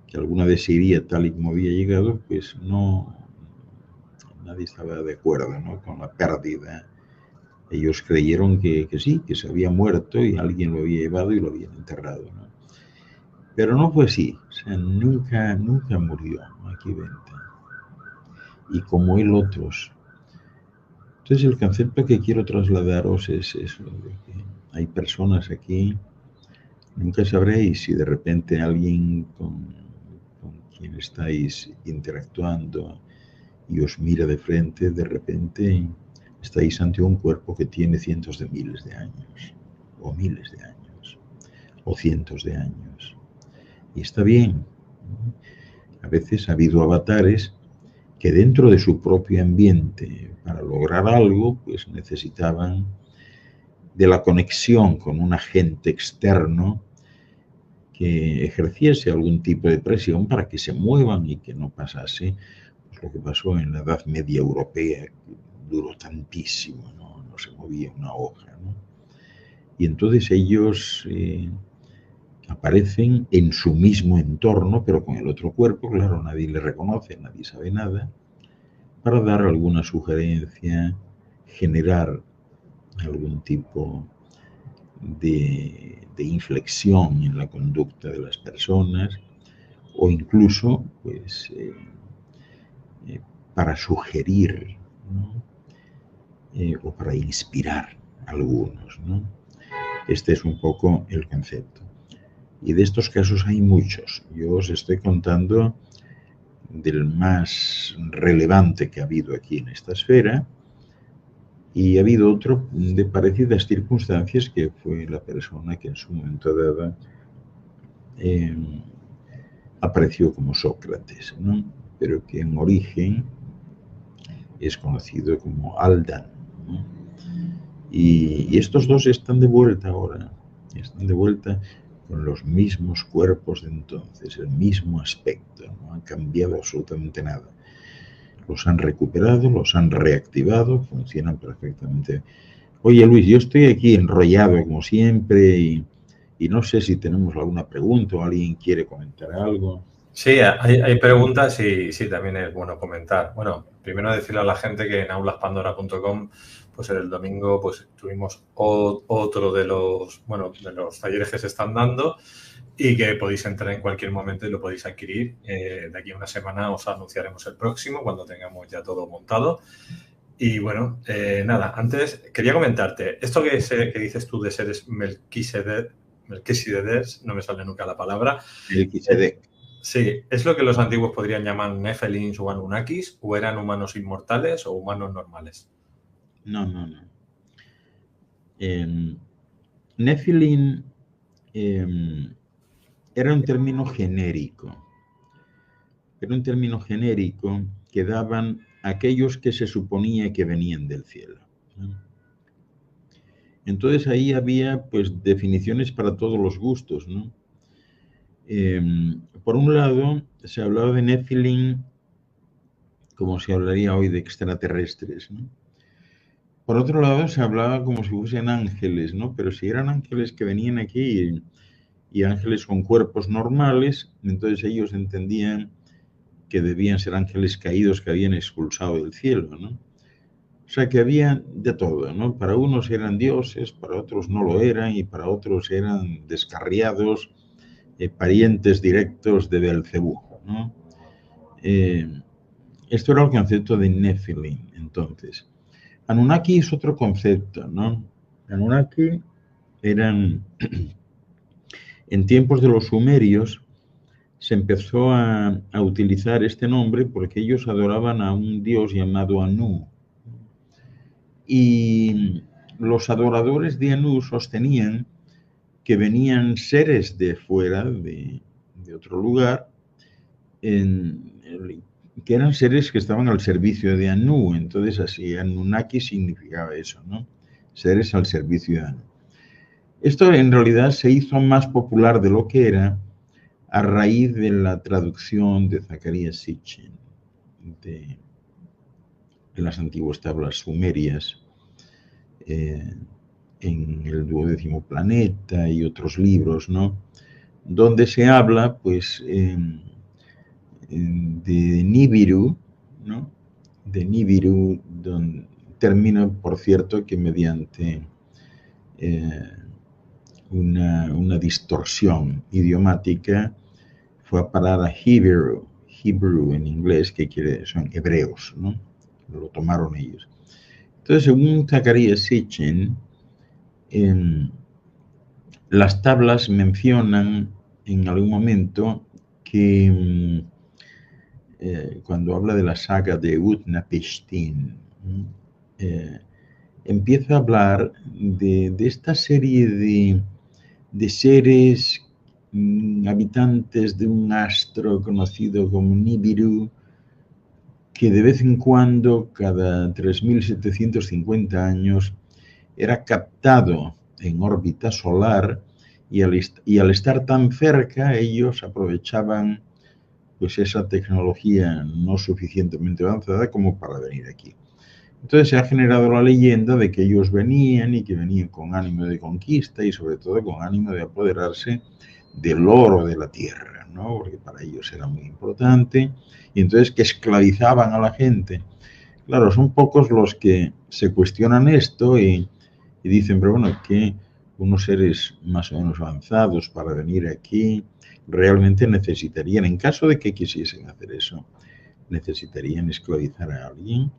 que alguna vez se iría tal y como había llegado, pues nadie estaba de acuerdo, ¿no? Con la pérdida. Ellos creyeron que sí, que se había muerto y alguien lo había llevado y lo habían enterrado, ¿no? Pero no fue así, o sea, nunca murió Maquiventa. Y como él otros. Entonces el concepto que quiero trasladaros es eso, de que hay personas aquí, nunca sabréis si de repente alguien con quien estáis interactuando y os mira de frente, de repente estáis ante un cuerpo que tiene cientos de miles de años, o miles de años, o cientos de años. Y está bien. A veces ha habido avatares que dentro de su propio ambiente, para lograr algo, pues necesitaban de la conexión con un agente externo que ejerciese algún tipo de presión para que se muevan y que no pasase pues, lo que pasó en la Edad Media Europea, que duró tantísimo, no se movía una hoja, ¿no? Y entonces ellos aparecen en su mismo entorno, pero con el otro cuerpo, claro, nadie le reconoce, nadie sabe nada, para dar alguna sugerencia, generar algún tipo de inflexión en la conducta de las personas o incluso pues para sugerir, ¿no? O para inspirar, algunos, ¿no? Este es un poco el concepto. Y de estos casos hay muchos. Yo os estoy contando del más relevante que ha habido aquí en esta esfera, y ha habido otro de parecidas circunstancias que fue la persona que en su momento dado apareció como Sócrates, ¿no? Pero que en origen es conocido como Aldan, ¿no? Y estos dos están de vuelta ahora, están de vuelta con los mismos cuerpos de entonces, el mismo aspecto, no han cambiado absolutamente nada. Los han recuperado, los han reactivado, funcionan perfectamente. Oye, Luis, yo estoy aquí enrollado como siempre y no sé si tenemos alguna pregunta o alguien quiere comentar algo. Sí, hay preguntas y sí, también es bueno comentar. Bueno, primero decirle a la gente que en aulaspandora.com, pues el domingo pues tuvimos otro de los talleres que se están dando y que podéis entrar en cualquier momento y lo podéis adquirir. De aquí a una semana os anunciaremos el próximo cuando tengamos ya todo montado. Y bueno, nada, antes quería comentarte, esto que dices tú de seres Melquisedec, no me sale nunca la palabra. Melquisedec. Sí, ¿es lo que los antiguos podrían llamar Nefelins o Anunnakis? ¿O eran humanos inmortales o humanos normales? No. Nephilim era un término genérico. Era un término genérico que daban aquellos que se suponía que venían del cielo, ¿no? Entonces ahí había pues definiciones para todos los gustos, ¿no? Por un lado, se hablaba de Nephilim como se hablaría hoy de extraterrestres, ¿no? Por otro lado, se hablaba como si fuesen ángeles, ¿no? Pero si eran ángeles que venían aquí y ángeles con cuerpos normales, entonces ellos entendían que debían ser ángeles caídos que habían expulsado del cielo, ¿no? O sea que había de todo, ¿no? Para unos eran dioses, para otros no lo eran y para otros eran descarriados, parientes directos de Belcebú, ¿no? Esto era el concepto de Nephilim, entonces. Anunnaki es otro concepto, ¿no? Anunnaki eran, en tiempos de los sumerios, se empezó a utilizar este nombre porque ellos adoraban a un dios llamado Anu. Y los adoradores de Anu sostenían que venían seres de fuera, de otro lugar, que eran seres que estaban al servicio de Anu. Entonces así, Anunnaki significaba eso, ¿no? Seres al servicio de Anu. Esto en realidad se hizo más popular de lo que era a raíz de la traducción de Zacarías Sitchin de las antiguas tablas sumerias en el 12º planeta y otros libros, ¿no? Donde se habla, pues, de Nibiru, ¿no? De Nibiru, término, por cierto, que mediante una distorsión idiomática fue a parar a Hebrew en inglés, que son hebreos, ¿no? Lo tomaron ellos. Entonces, según Zacarías Sitchin, las tablas mencionan en algún momento que cuando habla de la saga de Utnapishtim, empieza a hablar de esta serie de seres habitantes de un astro conocido como Nibiru, que de vez en cuando, cada 3.750 años, era captado en órbita solar y al estar tan cerca, ellos aprovechaban pues esa tecnología no suficientemente avanzada como para venir aquí. Entonces se ha generado la leyenda de que ellos venían y que venían con ánimo de conquista y sobre todo con ánimo de apoderarse del oro de la tierra, ¿no? Porque para ellos era muy importante, y entonces que esclavizaban a la gente. Claro, son pocos los que se cuestionan esto y dicen, pero bueno, que unos seres más o menos avanzados para venir aquí realmente necesitarían, en caso de que quisiesen hacer eso, necesitarían esclavizar a alguien.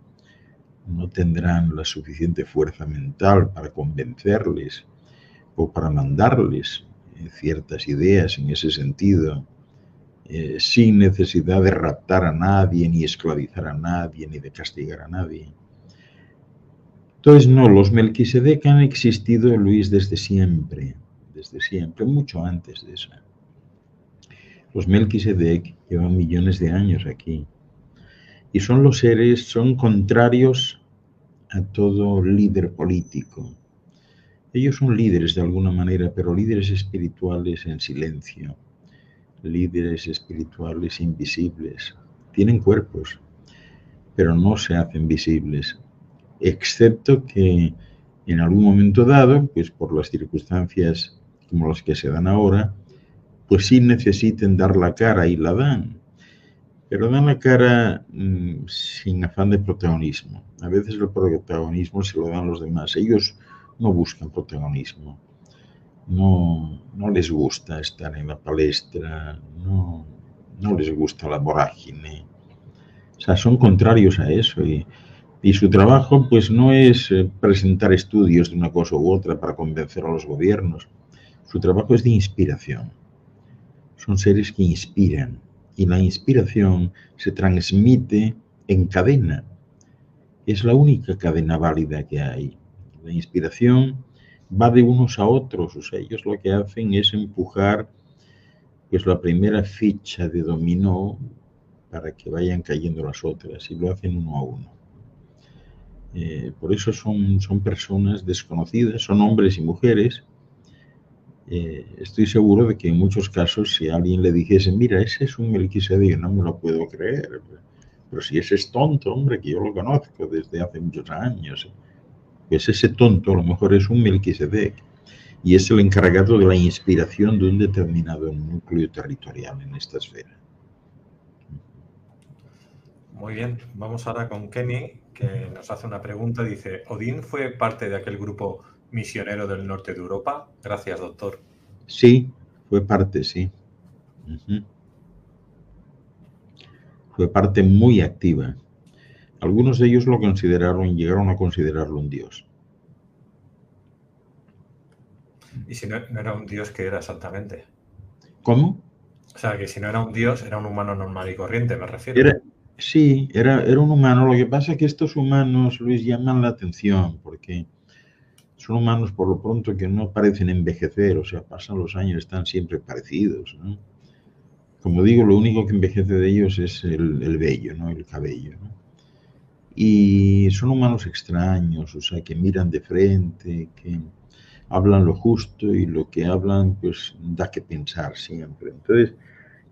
no tendrán la suficiente fuerza mental para convencerles o para mandarles ciertas ideas en ese sentido, sin necesidad de raptar a nadie, ni esclavizar a nadie, ni de castigar a nadie. Entonces, no, los Melquisedec han existido, Luis, desde siempre, mucho antes de eso. Los Melquisedec llevan millones de años aquí y son los seres, son contrarios a todo líder político. Ellos son líderes de alguna manera, pero líderes espirituales en silencio, líderes espirituales invisibles. Tienen cuerpos, pero no se hacen visibles, excepto que en algún momento dado, pues por las circunstancias como las que se dan ahora, pues sí necesiten dar la cara y la dan, pero dan la cara sin afán de protagonismo. A veces el protagonismo se lo dan los demás. Ellos no buscan protagonismo, no les gusta estar en la palestra, no les gusta la vorágine. O sea, son contrarios a eso y su trabajo pues no es presentar estudios de una cosa u otra para convencer a los gobiernos. Su trabajo es de inspiración. Son seres que inspiran y la inspiración se transmite en cadena. Es la única cadena válida que hay. La inspiración va de unos a otros, o sea, ellos lo que hacen es empujar pues la primera ficha de dominó para que vayan cayendo las otras y lo hacen uno a uno. Por eso son personas desconocidas, son hombres y mujeres. Estoy seguro de que en muchos casos si alguien le dijese, mira, ese es un Melquisedec, no me lo puedo creer, pero si ese es tonto, hombre, que yo lo conozco desde hace muchos años, pues ese tonto a lo mejor es un Melquisedec y es el encargado de la inspiración de un determinado núcleo territorial en esta esfera. Muy bien, vamos ahora con Kenny, que nos hace una pregunta. Dice, ¿Odín fue parte de aquel grupo misionero del norte de Europa? Gracias, doctor. Sí, fue parte, sí. Fue parte muy activa. Algunos de ellos lo consideraron, llegaron a considerarlo un dios. ¿Y si no era un dios, qué era exactamente? ¿Cómo? O sea, que si no era un dios, era un humano normal y corriente, me refiero. Era un humano. Lo que pasa es que estos humanos, Luis, llaman la atención porque son humanos por lo pronto que no parecen envejecer, o sea, pasan los años, están siempre parecidos, ¿no? Como digo, lo único que envejece de ellos es el vello, ¿no? El cabello, ¿no? Y son humanos extraños, o sea, que miran de frente, que hablan lo justo y lo que hablan, pues da que pensar siempre. Entonces,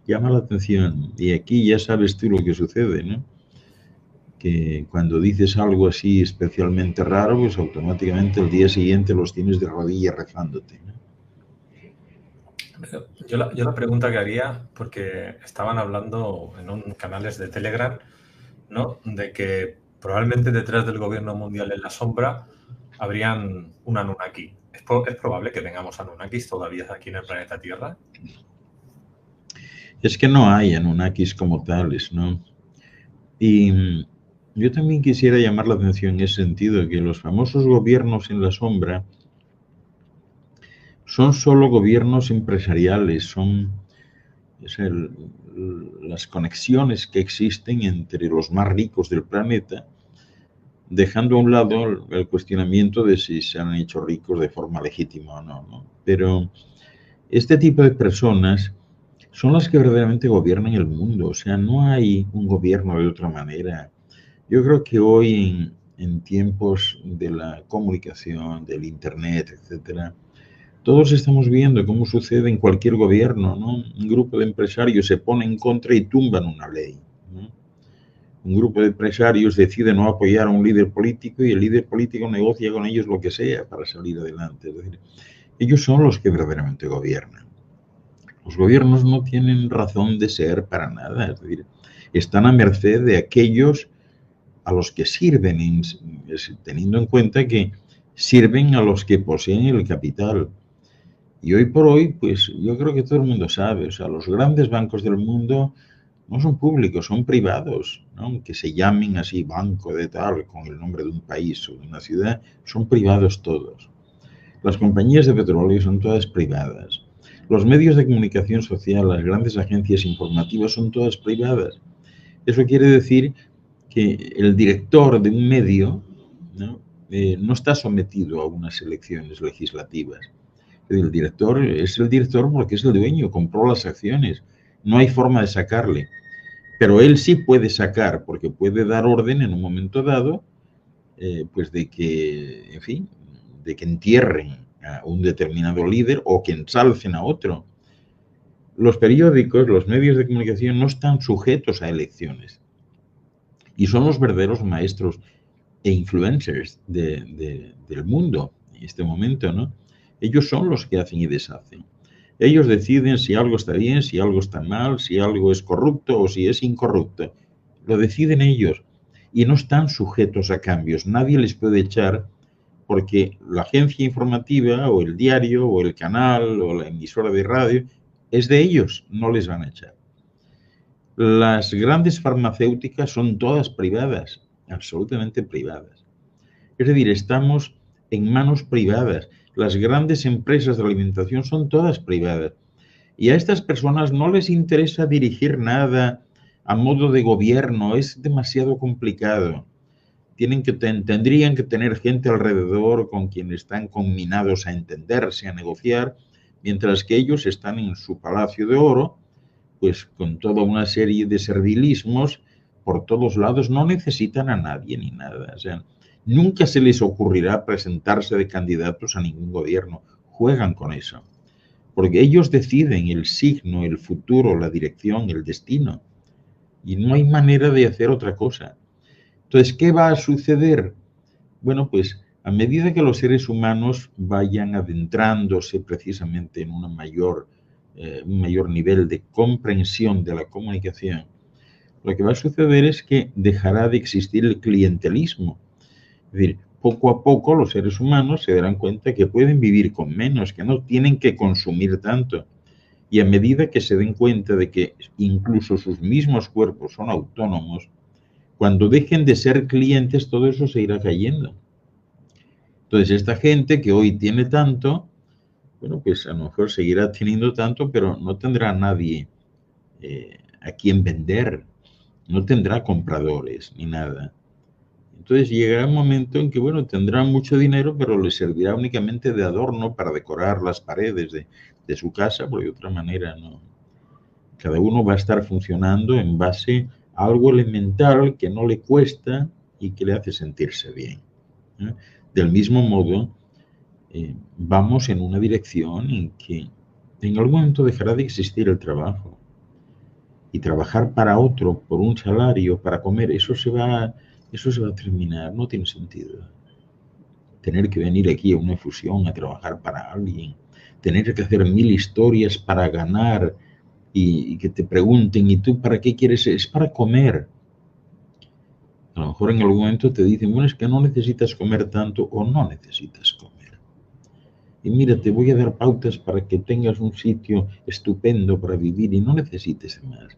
llama la atención. Y aquí ya sabes tú lo que sucede, ¿no? Que cuando dices algo así especialmente raro, pues automáticamente el día siguiente los tienes de rodillas rezándote, ¿no? Yo la pregunta que haría, porque estaban hablando en canales de Telegram, ¿no? De que probablemente detrás del gobierno mundial en la sombra habrían un Anunnaki. ¿Es probable que tengamos Anunnakis todavía aquí en el planeta Tierra? Es que no hay Anunnakis como tales, ¿no? Y yo también quisiera llamar la atención en ese sentido, que los famosos gobiernos en la sombra son solo gobiernos empresariales, son las conexiones que existen entre los más ricos del planeta, dejando a un lado el cuestionamiento de si se han hecho ricos de forma legítima o no, ¿no? Pero este tipo de personas son las que verdaderamente gobiernan el mundo, o sea, no hay un gobierno de otra manera. Yo creo que hoy en tiempos de la comunicación, del internet, etcétera, todos estamos viendo cómo sucede en cualquier gobierno, ¿no? Un grupo de empresarios se pone en contra y tumban una ley, ¿no? Un grupo de empresarios decide no apoyar a un líder político y el líder político negocia con ellos lo que sea para salir adelante. Es decir, ellos son los que verdaderamente gobiernan. Los gobiernos no tienen razón de ser para nada, es decir, están a merced de aquellos a los que sirven, teniendo en cuenta que sirven a los que poseen el capital. Y hoy por hoy, pues yo creo que todo el mundo sabe, o sea, los grandes bancos del mundo no son públicos, son privados, ¿no? Aunque se llamen así banco de tal, con el nombre de un país o de una ciudad, son privados todos. Las compañías de petróleo son todas privadas. Los medios de comunicación social, las grandes agencias informativas son todas privadas. Eso quiere decir que el director de un medio, ¿no? No está sometido a unas elecciones legislativas. El director es el director porque es el dueño, compró las acciones. No hay forma de sacarle. Pero él sí puede sacar, porque puede dar orden en un momento dado, pues de que, en fin, de que entierren a un determinado líder o que ensalcen a otro. Los periódicos, los medios de comunicación no están sujetos a elecciones y son los verdaderos maestros e influencers del mundo en este momento, ¿no? Ellos son los que hacen y deshacen. Ellos deciden si algo está bien, si algo está mal, si algo es corrupto o si es incorrupto. Lo deciden ellos y no están sujetos a cambios. Nadie les puede echar porque la agencia informativa o el diario o el canal o la emisora de radio es de ellos, no les van a echar. Las grandes farmacéuticas son todas privadas, absolutamente privadas. Es decir, estamos en manos privadas. Las grandes empresas de alimentación son todas privadas. Y a estas personas no les interesa dirigir nada a modo de gobierno, es demasiado complicado. Tendrían que tener gente alrededor con quien están conminados a entenderse, a negociar, mientras que ellos están en su palacio de oro, pues con toda una serie de servilismos por todos lados, no necesitan a nadie ni nada. O sea, nunca se les ocurrirá presentarse de candidatos a ningún gobierno. Juegan con eso. Porque ellos deciden el signo, el futuro, la dirección, el destino. Y no hay manera de hacer otra cosa. Entonces, ¿qué va a suceder? Bueno, pues a medida que los seres humanos vayan adentrándose precisamente en un mayor nivel de comprensión de la comunicación, lo que va a suceder es que dejará de existir el clientelismo. Es decir, poco a poco los seres humanos se darán cuenta que pueden vivir con menos, que no tienen que consumir tanto. Y a medida que se den cuenta de que incluso sus mismos cuerpos son autónomos, cuando dejen de ser clientes, todo eso se irá cayendo. Entonces, esta gente que hoy tiene tanto, bueno, pues a lo mejor seguirá teniendo tanto, pero no tendrá nadie a quien vender, no tendrá compradores ni nada. Entonces llegará un momento en que, bueno, tendrá mucho dinero, pero le servirá únicamente de adorno para decorar las paredes de su casa, porque de otra manera no. Cada uno va a estar funcionando en base a algo elemental que no le cuesta y que le hace sentirse bien. Del mismo modo, vamos en una dirección en que en algún momento dejará de existir el trabajo. Y trabajar para otro por un salario, para comer, eso se va a terminar, no tiene sentido. Tener que venir aquí a una fusión a trabajar para alguien, tener que hacer 1000 historias para ganar y que te pregunten, ¿y tú para qué quieres? Es para comer. A lo mejor en algún momento te dicen, bueno, es que no necesitas comer tanto o no necesitas comer. Y mira, te voy a dar pautas para que tengas un sitio estupendo para vivir y no necesites más.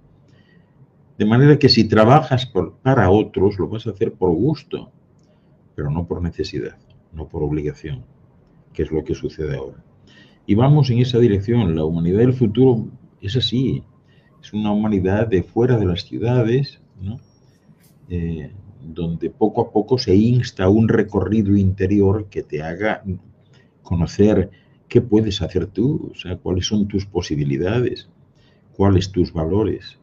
De manera que si trabajas para otros, lo vas a hacer por gusto, pero no por necesidad, no por obligación, que es lo que sucede ahora. Y vamos en esa dirección. La humanidad del futuro es así. Es una humanidad de fuera de las ciudades, ¿no? Donde poco a poco se insta un recorrido interior que te haga conocer qué puedes hacer tú, o sea, cuáles son tus posibilidades, cuáles tus valores,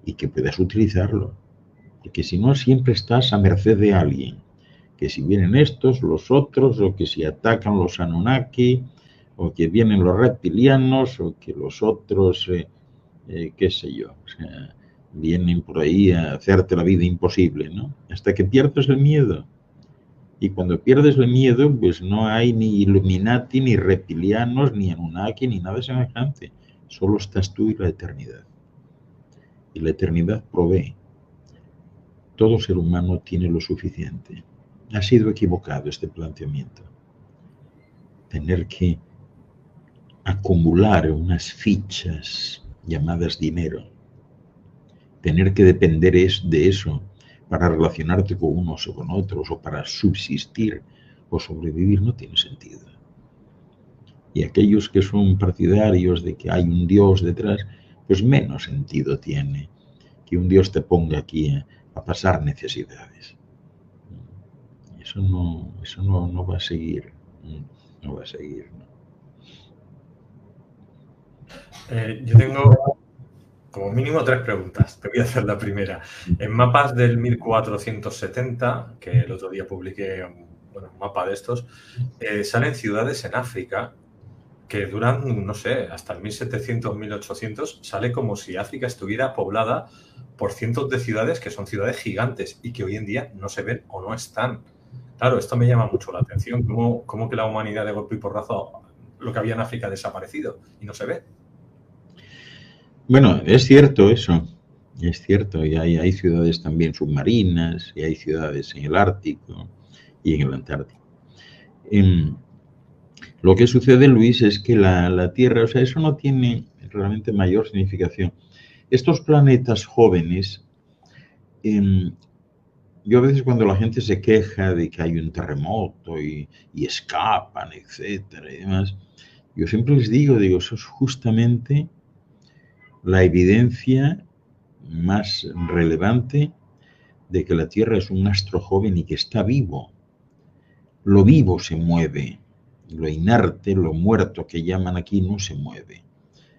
y que puedas utilizarlo. Porque si no, siempre estás a merced de alguien. Que si vienen estos, los otros, o que si atacan los Anunnaki, o que vienen los reptilianos, o que los otros, qué sé yo, o sea, vienen por ahí a hacerte la vida imposible, ¿no? Hasta que pierdes el miedo. Y cuando pierdes el miedo, pues no hay ni Illuminati, ni reptilianos, ni Anunnaki, ni nada semejante. Solo estás tú y la eternidad. Y la eternidad provee. Todo ser humano tiene lo suficiente. Ha sido equivocado este planteamiento. Tener que acumular unas fichas llamadas dinero. tener que depender de eso para relacionarte con unos o con otros, o para subsistir o sobrevivir, no tiene sentido. Y aquellos que son partidarios de que hay un Dios detrás, pues menos sentido tiene que un Dios te ponga aquí a pasar necesidades. Eso no va a seguir. No va a seguir, ¿no? Yo tengo como mínimo 3 preguntas. Te voy a hacer la primera. En mapas del 1470, que el otro día publiqué un mapa de estos, salen ciudades en África que duran, no sé, hasta el 1700, 1800, sale como si África estuviera poblada por cientos de ciudades que son ciudades gigantes y que hoy en día no se ven o no están. Claro, esto me llama mucho la atención. ¿Cómo que la humanidad de golpe y porrazo, lo que había en África ha desaparecido y no se ve? Bueno, es cierto eso, es cierto, y hay ciudades también submarinas, y hay ciudades en el Ártico y en el Antártico. Lo que sucede, Luis, es que la Tierra, o sea, eso no tiene realmente mayor significación. Estos planetas jóvenes, yo a veces cuando la gente se queja de que hay un terremoto y escapan, etcétera y demás, yo siempre les digo, eso es justamente la evidencia más relevante de que la Tierra es un astro joven y que está vivo. Lo vivo se mueve, lo inerte, lo muerto que llaman aquí, no se mueve.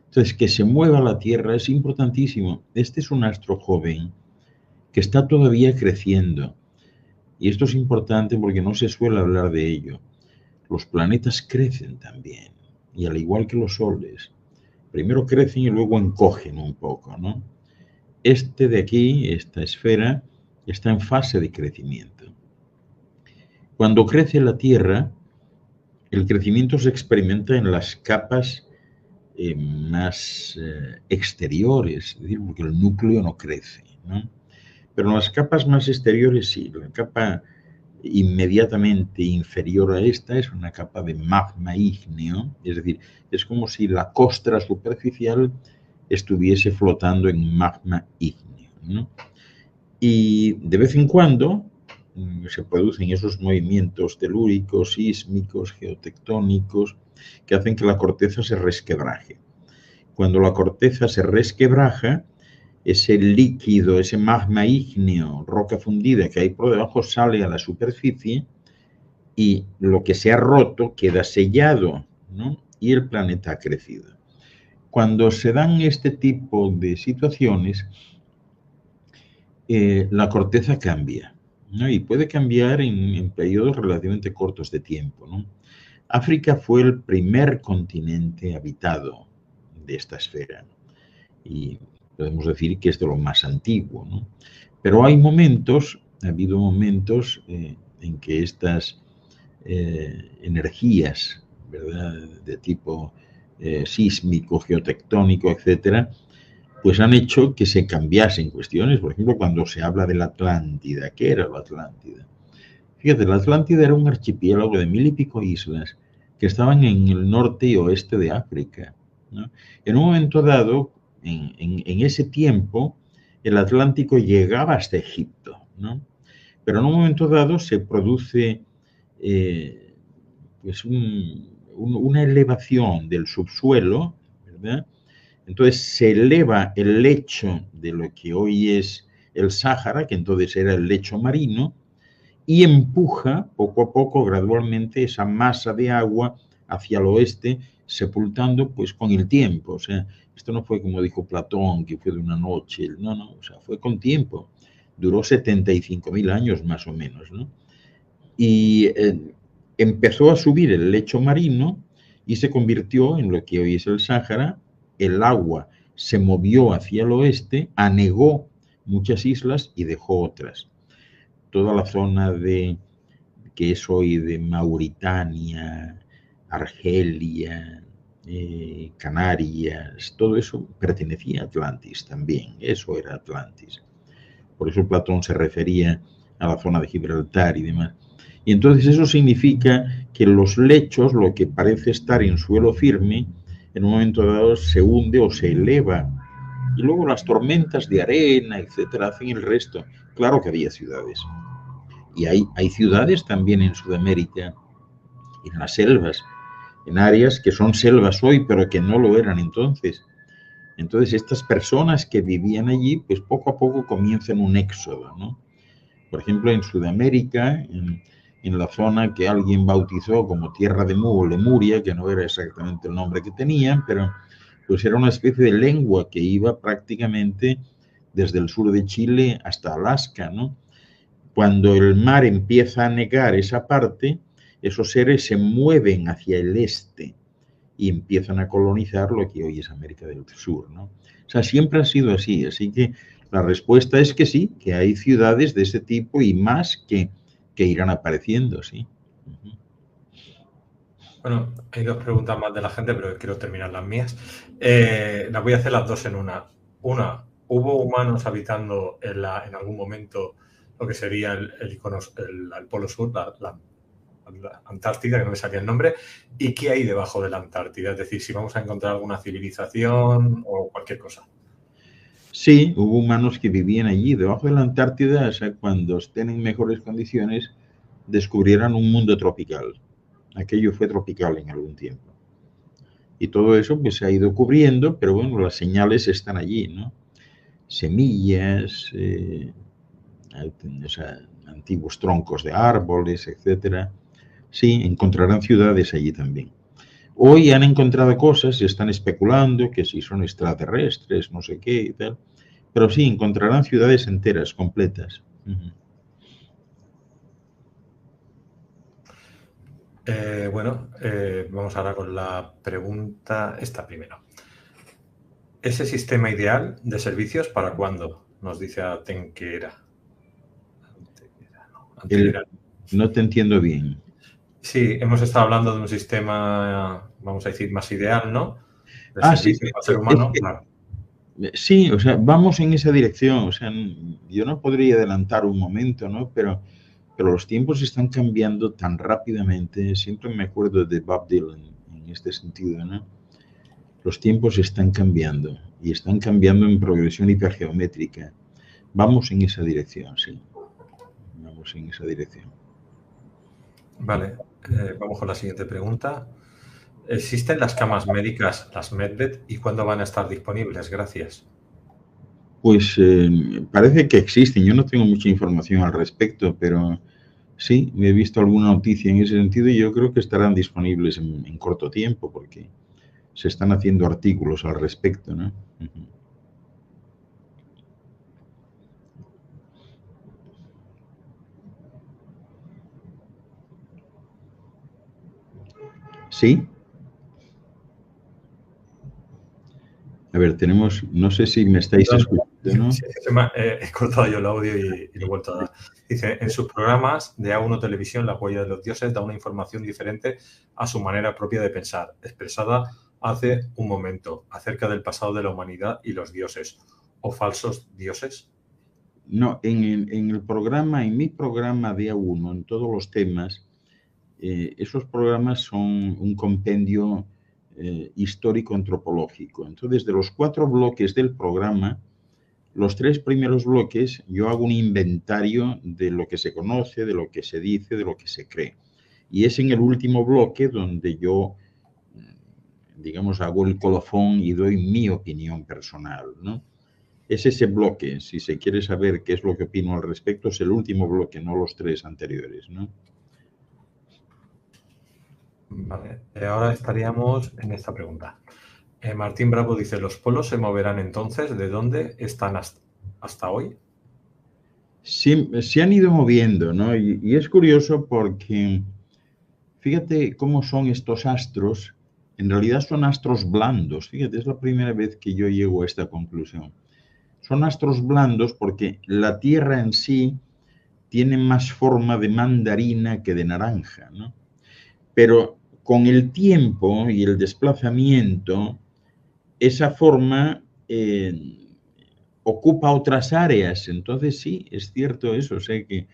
Entonces, que se mueva la Tierra es importantísimo. Este es un astro joven que está todavía creciendo. Y esto es importante porque no se suele hablar de ello. Los planetas crecen también, y al igual que los soles, primero crecen y luego encogen un poco, ¿no? Este de aquí, esta esfera, está en fase de crecimiento. Cuando crece la Tierra, el crecimiento se experimenta en las capas más exteriores, es decir, porque el núcleo no crece, ¿no? Pero en las capas más exteriores sí. La capa inmediatamente inferior a esta es una capa de magma ígneo, es decir, es como si la costra superficial estuviese flotando en magma ígneo, ¿no? Y de vez en cuando se producen esos movimientos telúricos, sísmicos, geotectónicos, que hacen que la corteza se resquebraje. Cuando la corteza se resquebraja, ese líquido, ese magma ígneo, roca fundida que hay por debajo, sale a la superficie y lo que se ha roto queda sellado, ¿no? Y el planeta ha crecido. Cuando se dan este tipo de situaciones, la corteza cambia, ¿no? Y puede cambiar en periodos relativamente cortos de tiempo, ¿no? África fue el primer continente habitado de esta esfera, y podemos decir que es de lo más antiguo, ¿no? Pero ha habido momentos en que estas energías, ¿verdad?, de tipo sísmico, geotectónico, etcétera, pues han hecho que se cambiasen cuestiones. Por ejemplo, cuando se habla de la Atlántida, ¿qué era la Atlántida? Fíjate, la Atlántida era un archipiélago de 1000 y pico islas que estaban en el norte y oeste de África, ¿no? En un momento dado, en ese tiempo, el Atlántico llegaba hasta Egipto, ¿no? Pero en un momento dado se produce pues una elevación del subsuelo, ¿verdad? Entonces se eleva el lecho de lo que hoy es el Sáhara, que entonces era el lecho marino, y empuja poco a poco, gradualmente, esa masa de agua hacia el oeste, sepultando pues con el tiempo. O sea, esto no fue como dijo Platón, que fue de una noche, no, o sea, fue con tiempo. Duró 75.000 años más o menos, ¿no? Y empezó a subir el lecho marino y se convirtió en lo que hoy es el Sáhara. El agua se movió hacia el oeste, anegó muchas islas y dejó otras. Toda la zona que es hoy de Mauritania, Argelia, Canarias, todo eso pertenecía a Atlantis también, eso era Atlantis. Por eso Platón se refería a la zona de Gibraltar y demás. Y entonces eso significa que los lechos, lo que parece estar en suelo firme, en un momento dado se hunde o se eleva Y luego las tormentas de arena, etcétera, hacen el resto. Claro que había ciudades. Y hay ciudades también en Sudamérica, en las selvas, en áreas que son selvas hoy, pero que no lo eran entonces. Entonces, estas personas que vivían allí, pues poco a poco comienzan un éxodo, ¿no? Por ejemplo, en Sudamérica, en la zona que alguien bautizó como Tierra de Lemuria, que no era exactamente el nombre que tenían, pero pues era una especie de lengua que iba prácticamente desde el sur de Chile hasta Alaska, ¿no? Cuando el mar empieza a negar esa parte, esos seres se mueven hacia el este y empiezan a colonizar lo que hoy es América del Sur, ¿no? O sea, siempre ha sido así. Así que la respuesta es que sí, que hay ciudades de ese tipo y más que irán apareciendo, sí. Bueno, hay dos preguntas más de la gente, pero quiero terminar las mías. Las voy a hacer las dos en una. Una, ¿hubo humanos habitando en algún momento lo que sería el Polo Sur, la Antártida, que no me salía el nombre? ¿Y qué hay debajo de la Antártida? Es decir, si vamos a encontrar alguna civilización o cualquier cosa. Sí, hubo humanos que vivían allí, debajo de la Antártida, o sea, cuando estén en mejores condiciones, descubrieran un mundo tropical. Aquello fue tropical en algún tiempo. Y todo eso pues se ha ido cubriendo, pero bueno, las señales están allí, ¿no? Semillas, o sea, antiguos troncos de árboles, etcétera. Sí, encontrarán ciudades allí también. Hoy han encontrado cosas y están especulando que si son extraterrestres, no sé qué y tal. Pero sí, encontrarán ciudades enteras, completas. Vamos ahora con la pregunta, esta primero. ¿Ese sistema ideal de servicios para cuándo? Nos dice Atenquera. No te entiendo bien. Sí, hemos estado hablando de un sistema, vamos a decir, más ideal, ¿no? De servicio sí, para el ser humano, claro. Sí, o sea, vamos en esa dirección. O sea, yo no podría adelantar un momento, ¿no? Pero los tiempos están cambiando tan rápidamente. Siempre me acuerdo de Bob Dylan en este sentido, ¿no? Los tiempos están cambiando y están cambiando en progresión hipergeométrica. Vamos en esa dirección, sí. Vamos en esa dirección. Vale, vamos con la siguiente pregunta. ¿Existen las camas médicas, las MedBed, y cuándo van a estar disponibles? Gracias. Pues parece que existen. Yo no tengo mucha información al respecto, pero sí, he visto alguna noticia en ese sentido y yo creo que estarán disponibles en corto tiempo porque se están haciendo artículos al respecto, ¿no? ¿Sí? A ver, tenemos, no sé si me estáis escuchando, ¿no? Sí, he cortado yo el audio y lo he vuelto a dar. Dice, en sus programas de A1 Televisión, La huella de los dioses da una información diferente a su manera propia de pensar, expresada hace un momento, acerca del pasado de la humanidad y los dioses, o falsos dioses. No, en el programa, en mi programa de A1, en todos los temas, esos programas son un compendio histórico-antropológico. Entonces, de los 4 bloques del programa, los 3 primeros bloques yo hago un inventario de lo que se conoce, de lo que se dice, de lo que se cree. Y es en el último bloque donde yo, digamos, hago el colofón y doy mi opinión personal, ¿no? Es ese bloque, si se quiere saber qué es lo que opino al respecto, es el último bloque, no los 3 anteriores, ¿no? Vale, ahora estaríamos en esta pregunta. Martín Bravo dice, ¿los polos se moverán entonces? ¿De dónde están hasta hoy? Se han ido moviendo, ¿no? Y es curioso porque fíjate cómo son estos astros. En realidad son astros blandos. Fíjate, es la primera vez que yo llego a esta conclusión. Son astros blandos porque la Tierra en sí tiene más forma de mandarina que de naranja, ¿no? Pero con el tiempo y el desplazamiento, esa forma ocupa otras áreas. Entonces sí, es cierto eso, o sea que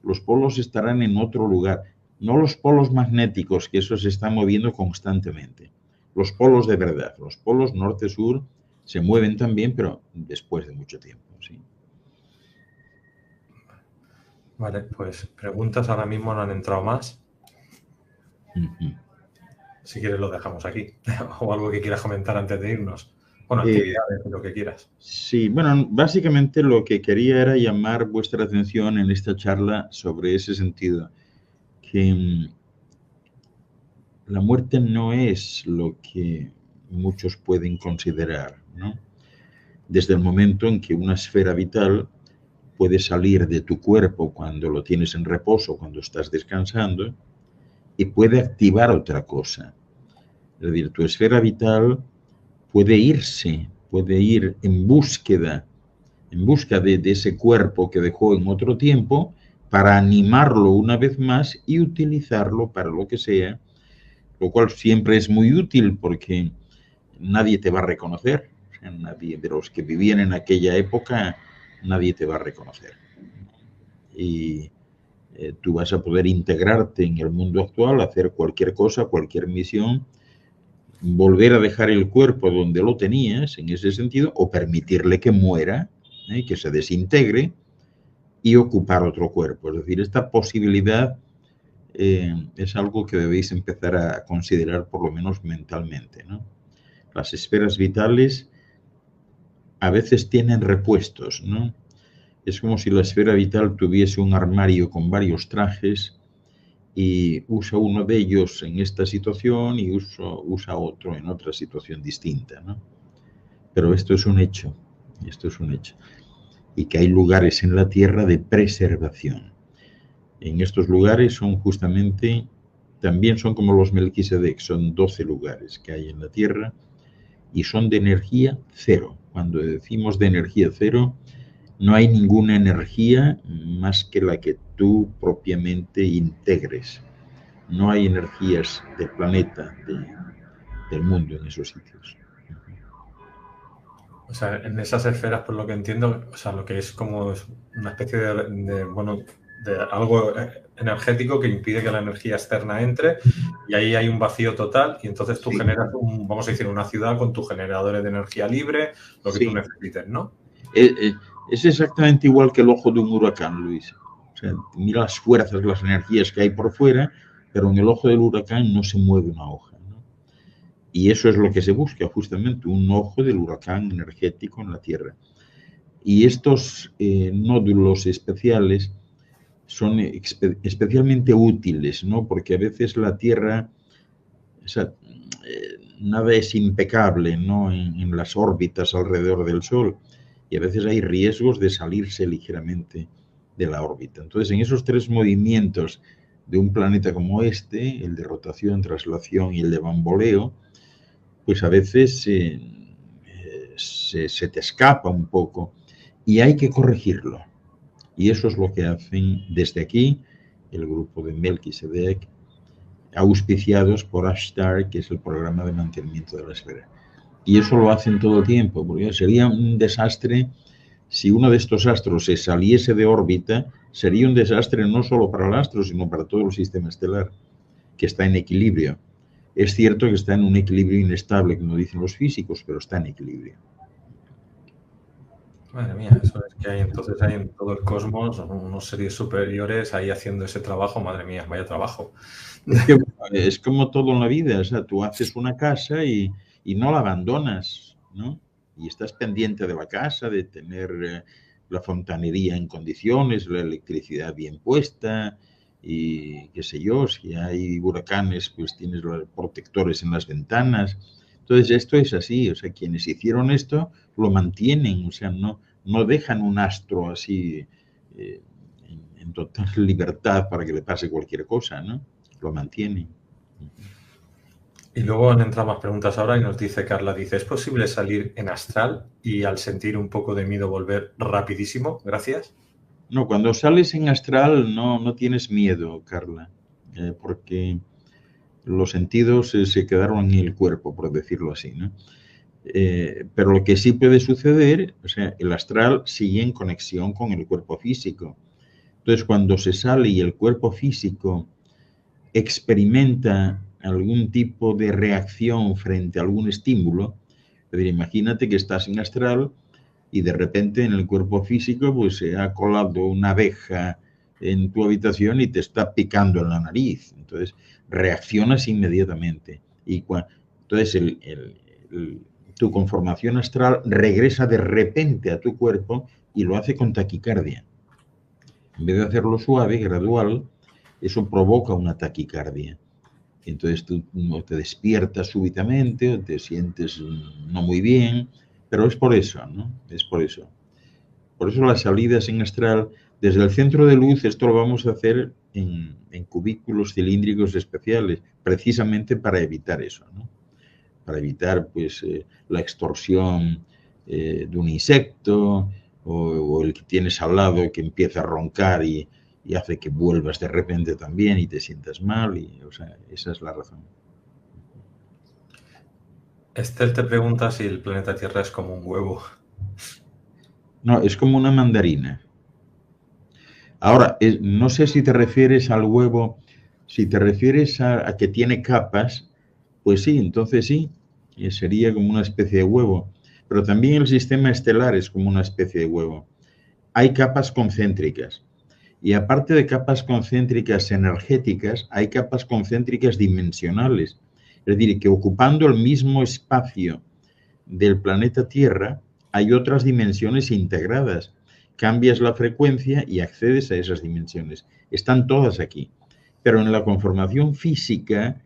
los polos estarán en otro lugar. No los polos magnéticos, que eso se está moviendo constantemente. Los polos de verdad, los polos norte-sur, Se mueven también, pero después de mucho tiempo, sí. Vale, pues preguntas ahora mismo no han entrado más. Si quieres lo dejamos aquí. O algo que quieras comentar antes de irnos. Bueno, actividades, lo que quieras. Sí, bueno, básicamente lo que quería era llamar vuestra atención en esta charla sobre ese sentido, que la muerte no es lo que muchos pueden considerar, ¿no? Desde el momento en que una esfera vital puede salir de tu cuerpo cuando lo tienes en reposo, cuando estás descansando, y puede activar otra cosa. Es decir, tu esfera vital puede irse, puede ir en busca de ese cuerpo que dejó en otro tiempo para animarlo una vez más y utilizarlo para lo que sea, lo cual siempre es muy útil porque nadie te va a reconocer. O sea, nadie de los que vivían en aquella época, nadie te va a reconocer. Y tú vas a poder integrarte en el mundo actual, hacer cualquier cosa, cualquier misión, volver a dejar el cuerpo donde lo tenías, en ese sentido, o permitirle que muera, que se desintegre y ocupar otro cuerpo. Es decir, esta posibilidad es algo que debéis empezar a considerar por lo menos mentalmente, ¿no? Las esferas vitales a veces tienen repuestos, ¿no? Es como si la esfera vital tuviese un armario con varios trajes y usa uno de ellos en esta situación y usa otro en otra situación distinta, ¿no? Pero esto es un hecho, y que hay lugares en la Tierra de preservación. En estos lugares son justamente, también son como los Melquisedec, son 12 lugares que hay en la Tierra y son de energía cero. Cuando decimos de energía cero, no hay ninguna energía más que la que tú propiamente integres. No hay energías del planeta, del mundo en esos sitios. O sea, en esas esferas, por lo que entiendo, o sea, lo que es como una especie de algo energético que impide que la energía externa entre y ahí hay un vacío total y entonces tú generas, vamos a decir, una ciudad con tus generadores de energía libre, lo que tú necesites, ¿no? Es exactamente igual que el ojo de un huracán, Luis. O sea, mira las fuerzas, las energías que hay por fuera, pero en el ojo del huracán no se mueve una hoja, ¿no? Y eso es lo que se busca, justamente, un ojo del huracán energético en la Tierra. Y estos nódulos especiales son especialmente útiles, ¿no? Porque a veces la Tierra, o sea, nada es impecable, ¿no? En las órbitas alrededor del Sol, y a veces hay riesgos de salirse ligeramente de la órbita. Entonces, en esos tres movimientos de un planeta como este, el de rotación, traslación y el de bamboleo, pues a veces se te escapa un poco y hay que corregirlo. Y eso es lo que hacen desde aquí el grupo de Melquisedec, auspiciados por Ashtar, que es el programa de mantenimiento de la esfera. Y eso lo hacen todo el tiempo, porque sería un desastre si uno de estos astros se saliese de órbita, sería un desastre no solo para el astro, sino para todo el sistema estelar, que está en equilibrio. Es cierto que está en un equilibrio inestable, como dicen los físicos, pero está en equilibrio. Madre mía, eso es que hay entonces hay en todo el cosmos unos seres superiores ahí haciendo ese trabajo. Madre mía, vaya trabajo. Es como todo en la vida, o sea, tú haces una casa y no la abandonas, ¿no? Y estás pendiente de la casa, de tener la fontanería en condiciones, la electricidad bien puesta y qué sé yo, si hay huracanes, pues tienes los protectores en las ventanas. Entonces, esto es así, o sea, quienes hicieron esto lo mantienen, o sea, no dejan un astro así en total libertad para que le pase cualquier cosa, ¿no? Lo mantienen. Y luego han entrado más preguntas ahora y nos dice Carla, dice, ¿es posible salir en astral y al sentir un poco de miedo volver rapidísimo? Gracias. No, cuando sales en astral no tienes miedo, Carla, porque los sentidos se quedaron en el cuerpo, por decirlo así, ¿no? Pero lo que sí puede suceder, o sea, el astral sigue en conexión con el cuerpo físico. Entonces, cuando se sale y el cuerpo físico experimenta algún tipo de reacción frente a algún estímulo, decir, imagínate que estás en astral y de repente en el cuerpo físico pues se ha colado una abeja en tu habitación y te está picando en la nariz. Entonces reaccionas inmediatamente. Entonces tu conformación astral regresa de repente a tu cuerpo y lo hace con taquicardia. En vez de hacerlo suave, gradual, eso provoca una taquicardia. Entonces tú te despiertas súbitamente o te sientes no muy bien, pero es por eso, ¿no? Es por eso. Por eso las salidas en astral, desde el centro de luz, esto lo vamos a hacer en cubículos cilíndricos especiales, precisamente para evitar eso, ¿no? Para evitar pues la extorsión de un insecto o el que tienes al lado que empieza a roncar y hace que vuelvas de repente también y te sientas mal. O sea, esa es la razón. Esther te pregunta si el planeta Tierra es como un huevo. No, es como una mandarina. Ahora, no sé si te refieres al huevo, si te refieres a que tiene capas, pues sí, entonces sí, sería como una especie de huevo. Pero también el sistema estelar es como una especie de huevo. Hay capas concéntricas. Y aparte de capas concéntricas energéticas, hay capas concéntricas dimensionales. Es decir, que ocupando el mismo espacio del planeta Tierra, hay otras dimensiones integradas. Cambias la frecuencia y accedes a esas dimensiones. Están todas aquí. Pero en la conformación física,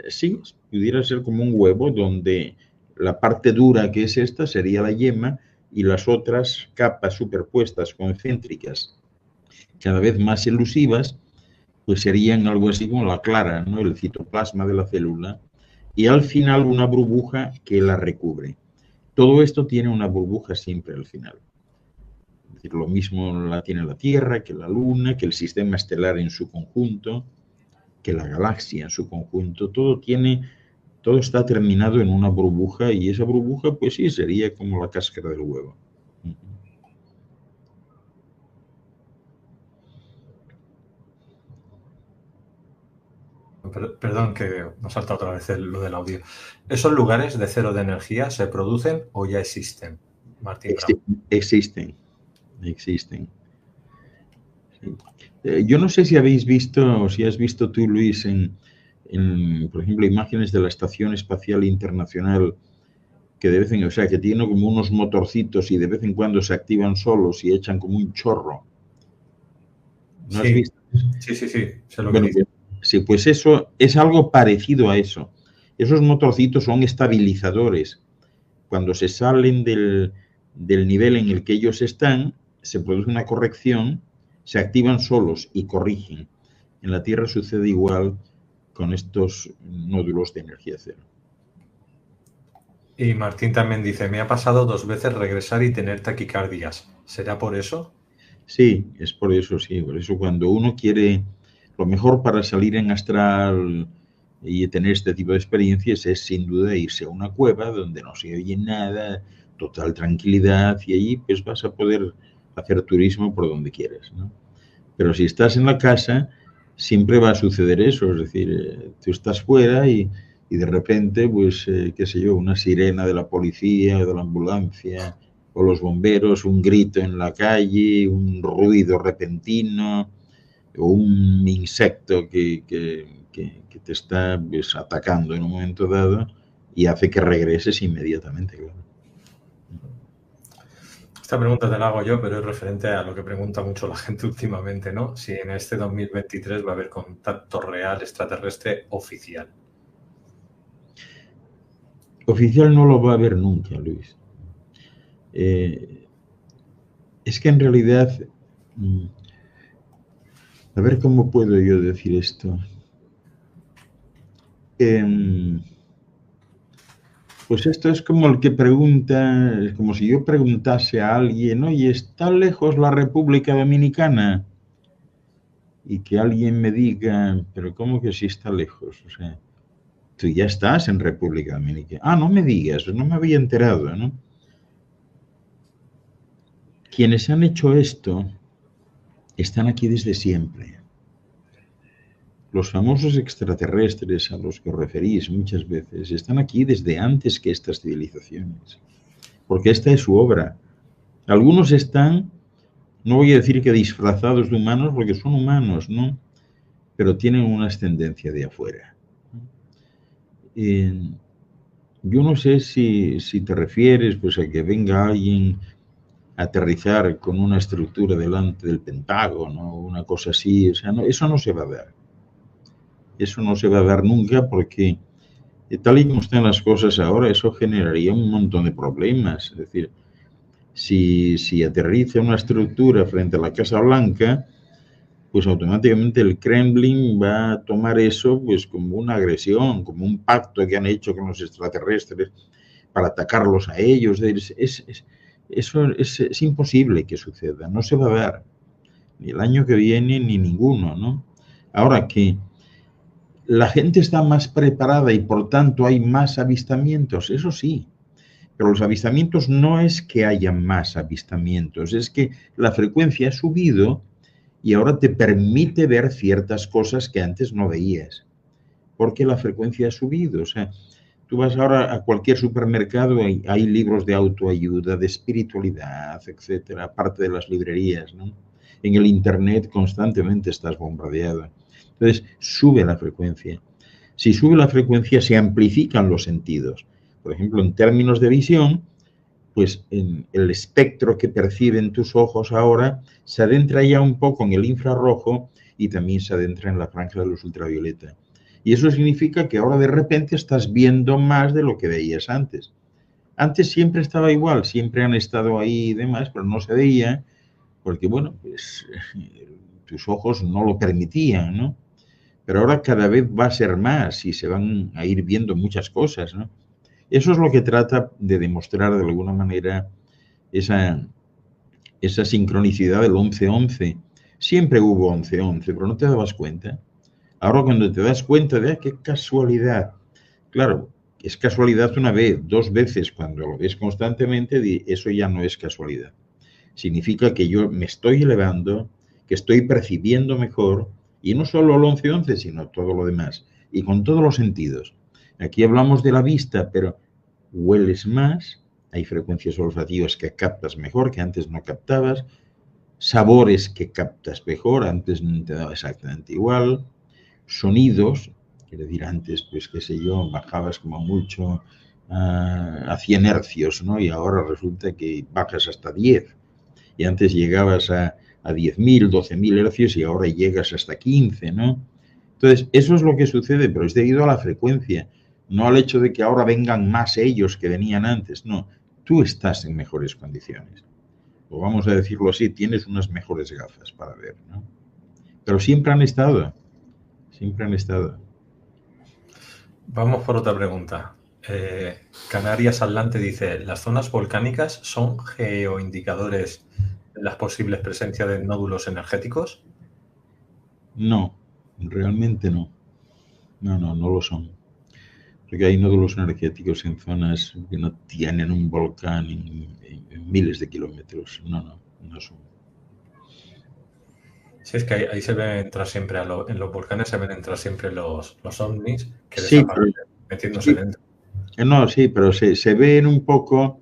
sí, pudiera ser como un huevo donde la parte dura que es esta sería la yema y las otras capas superpuestas concéntricas cada vez más elusivas, pues serían algo así como la clara, ¿no? El citoplasma de la célula, y al final una burbuja que la recubre. Todo esto tiene una burbuja siempre al final. Es decir, lo mismo la tiene la Tierra, que la Luna, que el sistema estelar en su conjunto, que la galaxia en su conjunto. Todo está terminado en una burbuja y esa burbuja, pues sí, sería como la cáscara del huevo. Perdón que me ha saltado otra vez lo del audio. ¿Esos lugares de cero de energía se producen o ya existen? Martín Brown. Existen. Yo no sé si habéis visto, o si has visto tú, Luis, por ejemplo, imágenes de la Estación Espacial Internacional, que de vez en, o sea, que tiene como unos motorcitos y de vez en cuando se activan solos y echan como un chorro. ¿No has visto? Sí. Sé lo Bueno, que dice. sí, pues eso es algo parecido a eso. Esos motorcitos son estabilizadores. Cuando se salen del nivel en el que ellos están, se produce una corrección, se activan solos y corrigen. En la Tierra sucede igual con estos nódulos de energía cero. Y Martín también dice, me ha pasado 2 veces regresar y tener taquicardias. ¿Será por eso? Sí, es por eso, sí. Por eso cuando uno quiere, lo mejor para salir en astral y tener este tipo de experiencias es sin duda irse a una cueva donde no se oye nada, total tranquilidad y allí pues vas a poder hacer turismo por donde quieras, ¿no? Pero si estás en la casa, siempre va a suceder eso, es decir, tú estás fuera y de repente, pues, qué sé yo, una sirena de la policía, de la ambulancia o los bomberos, un grito en la calle, un ruido repentino o un insecto que te está pues, atacando en un momento dado y hace que regreses inmediatamente, claro. Esta pregunta te la hago yo, pero es referente a lo que pregunta mucho la gente últimamente, ¿no? Si en este 2023 va a haber contacto real extraterrestre oficial. Oficial no lo va a haber nunca, Luis. Es que en realidad, a ver cómo puedo yo decir esto. Pues esto es como el que pregunta, es como si yo preguntase a alguien, oye, ¿está lejos la República Dominicana? Y que alguien me diga, pero ¿cómo que sí está lejos? O sea, tú ya estás en República Dominicana. Ah, no me digas, no me había enterado, ¿no? Quienes han hecho esto están aquí desde siempre. Los famosos extraterrestres a los que os referís muchas veces están aquí desde antes que estas civilizaciones, porque esta es su obra. Algunos están, no voy a decir que disfrazados de humanos, porque son humanos, ¿no? Pero tienen una ascendencia de afuera. Yo no sé si te refieres pues, a que venga alguien a aterrizar con una estructura delante del Pentágono, una cosa así, o sea, no, eso no se va a dar. Eso no se va a dar nunca porque, tal y como están las cosas ahora, eso generaría un montón de problemas. Es decir, si aterriza una estructura frente a la Casa Blanca, pues automáticamente el Kremlin va a tomar eso pues como una agresión, como un pacto que han hecho con los extraterrestres para atacarlos a ellos. Eso es imposible que suceda, no se va a dar, ni el año que viene ni ninguno, ¿no? Ahora que la gente está más preparada y por tanto hay más avistamientos, eso sí, pero los avistamientos no es que haya más avistamientos, es que la frecuencia ha subido y ahora te permite ver ciertas cosas que antes no veías, porque la frecuencia ha subido. O sea, tú vas ahora a cualquier supermercado y hay libros de autoayuda, de espiritualidad, etcétera, aparte de las librerías, ¿no? En el Internet constantemente estás bombardeado. Entonces, sube la frecuencia. Si sube la frecuencia, se amplifican los sentidos. Por ejemplo, en términos de visión, pues en el espectro que perciben tus ojos ahora se adentra ya un poco en el infrarrojo y también se adentra en la franja de luz ultravioleta. Y eso significa que ahora de repente estás viendo más de lo que veías antes. Antes siempre estaba igual, siempre han estado ahí y demás, pero no se veía porque, bueno, pues tus ojos no lo permitían, ¿no? Pero ahora cada vez va a ser más y se van a ir viendo muchas cosas, ¿no? Eso es lo que trata de demostrar de alguna manera esa sincronicidad del 11-11. Siempre hubo 11-11, pero no te dabas cuenta. Ahora cuando te das cuenta de qué casualidad, claro, es casualidad una vez, dos veces, cuando lo ves constantemente, eso ya no es casualidad. Significa que yo me estoy elevando, que estoy percibiendo mejor, y no solo el 11-11, sino todo lo demás, y con todos los sentidos. Aquí hablamos de la vista, pero hueles más, hay frecuencias olfativas que captas mejor, que antes no captabas, sabores que captas mejor, antes no te daba exactamente igual, sonidos, quiero decir, antes, pues qué sé yo, bajabas como mucho a 100 hercios, ¿no? Y ahora resulta que bajas hasta 10. Y antes llegabas a 10.000, 12.000 hercios y ahora llegas hasta 15, ¿no? Entonces, eso es lo que sucede, pero es debido a la frecuencia, no al hecho de que ahora vengan más ellos que venían antes, no. Tú estás en mejores condiciones. O vamos a decirlo así, tienes unas mejores gafas para ver, ¿no? Pero siempre han estado. Siempre han estado. Vamos por otra pregunta. Canarias Atlante dice, ¿las zonas volcánicas son geoindicadores de las posibles presencias de nódulos energéticos? No, realmente no. No lo son. Porque hay nódulos energéticos en zonas que no tienen un volcán en miles de kilómetros. No son. Sí, es que ahí se ven entrar siempre, en los volcanes se ven entrar siempre los ovnis que Sí, desaparecen metiéndose sí, dentro. no, sí, pero se ven un poco,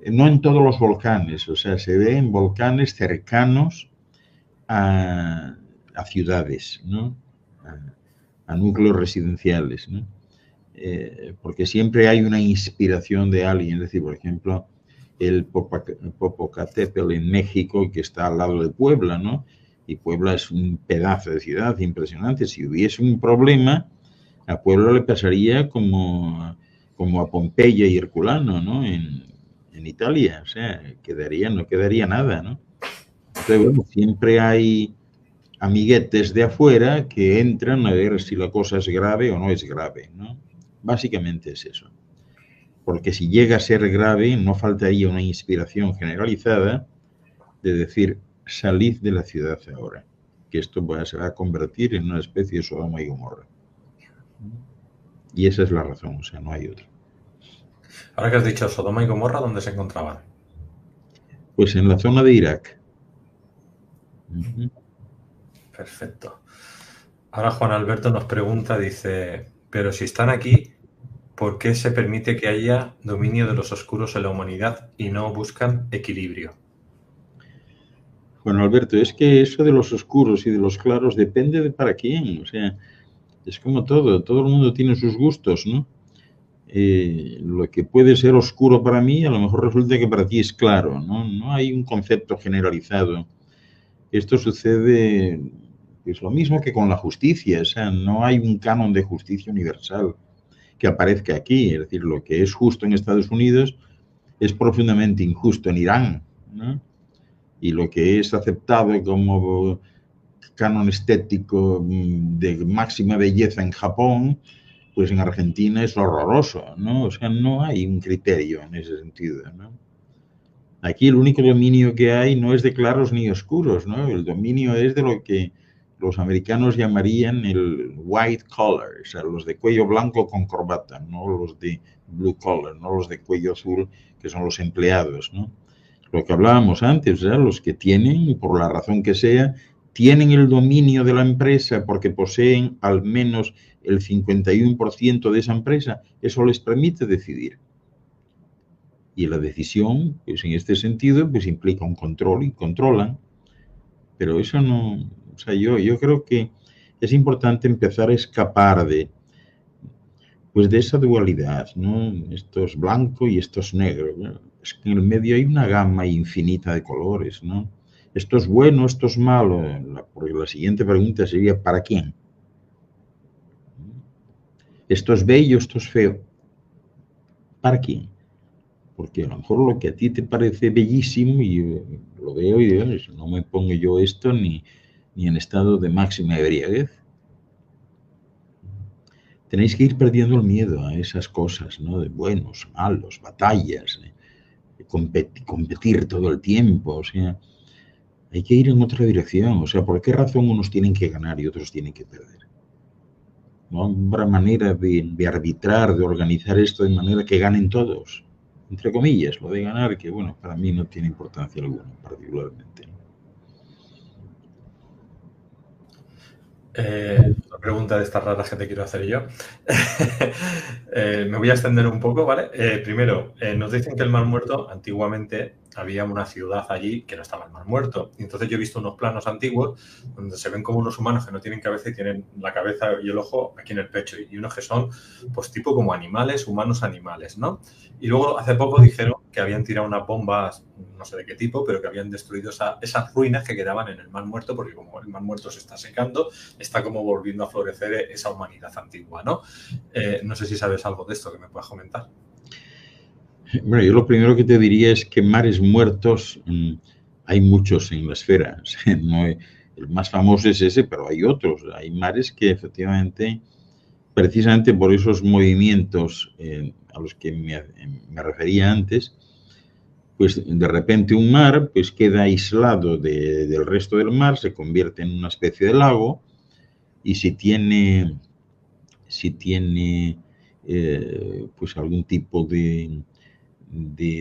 no en todos los volcanes, o sea, se ven volcanes cercanos a ciudades, ¿no? A núcleos residenciales, ¿no? Porque siempre hay una inspiración de alguien, es decir, por ejemplo, el Popocatépetl en México, que está al lado de Puebla, ¿no? Y Puebla es un pedazo de ciudad impresionante. Si hubiese un problema, a Puebla le pasaría como a Pompeya y Herculano, ¿no? En Italia, o sea, no quedaría nada, ¿no? Entonces, bueno, siempre hay amiguetes de afuera que entran a ver si la cosa es grave o no es grave, ¿no? Básicamente es eso. Porque si llega a ser grave, no faltaría una inspiración generalizada de decir, salid de la ciudad ahora, que esto se va a convertir en una especie de Sodoma y Gomorra. Y esa es la razón, o sea, no hay otra. Ahora que has dicho Sodoma y Gomorra, ¿dónde se encontraban? Pues en la zona de Irak. Perfecto. Ahora Juan Alberto nos pregunta, dice, pero si están aquí, ¿por qué se permite que haya dominio de los oscuros en la humanidad y no buscan equilibrio? Bueno, Alberto, es que eso de los oscuros y de los claros depende de para quién. O sea, es como todo el mundo tiene sus gustos, ¿no? Lo que puede ser oscuro para mí, a lo mejor resulta que para ti es claro, ¿no? No hay un concepto generalizado. Esto sucede, es lo mismo que con la justicia, o sea, no hay un canon de justicia universal que aparezca aquí. Es decir, lo que es justo en Estados Unidos es profundamente injusto en Irán, ¿no? Y lo que es aceptado como canon estético de máxima belleza en Japón, pues en Argentina es horroroso, ¿no? O sea, no hay un criterio en ese sentido, ¿no? Aquí el único dominio que hay no es de claros ni oscuros, ¿no? El dominio es de lo que los americanos llamarían el white collar, o sea, los de cuello blanco con corbata, no los de blue collar, no los de cuello azul, que son los empleados, ¿no? Lo que hablábamos antes, ¿eh? Los que tienen, por la razón que sea, tienen el dominio de la empresa porque poseen al menos el 51% de esa empresa, eso les permite decidir. Y la decisión, pues en este sentido, pues implica un control y controlan, pero eso no, o sea, yo creo que es importante empezar a escapar pues de esa dualidad, ¿no? Esto es blanco y esto es negro, ¿no? Es que en el medio hay una gama infinita de colores, ¿no? Esto es bueno, esto es malo. Porque la siguiente pregunta sería, ¿para quién? Esto es bello, esto es feo. ¿Para quién? Porque a lo mejor lo que a ti te parece bellísimo, y yo lo veo y digo, no me pongo yo esto ni en estado de máxima ebriaguez. Tenéis que ir perdiendo el miedo a esas cosas, ¿no? De buenos, malos, batallas, de competir todo el tiempo, o sea, hay que ir en otra dirección. O sea, ¿por qué razón unos tienen que ganar y otros tienen que perder? No habrá manera de arbitrar, de organizar esto de manera que ganen todos. Entre comillas, lo de ganar, que bueno, para mí no tiene importancia alguna, particularmente. Una pregunta de estas raras que te quiero hacer yo. Me voy a extender un poco, ¿vale? Primero, nos dicen que el Mar Muerto, antiguamente, había una ciudad allí que no estaba el Mar Muerto. Y entonces yo he visto unos planos antiguos donde se ven como unos humanos que no tienen cabeza y tienen la cabeza y el ojo aquí en el pecho. Y unos que son, pues, tipo como animales, humanos animales, ¿no? Y luego, hace poco dijeron que habían tirado unas bombas, no sé de qué tipo, pero que habían destruido esas ruinas que quedaban en el Mar Muerto, porque como el Mar Muerto se está secando, está como volviendo a florecer esa humanidad antigua, ¿no? No sé si sabes algo de esto que me puedas comentar. Bueno, yo lo primero que te diría es que mares muertos hay muchos en la esfera. O sea, no, el más famoso es ese, pero hay otros. Hay mares que efectivamente, precisamente por esos movimientos a los que me refería antes, pues de repente un mar pues queda aislado del resto del mar, se convierte en una especie de lago y si tiene pues algún tipo de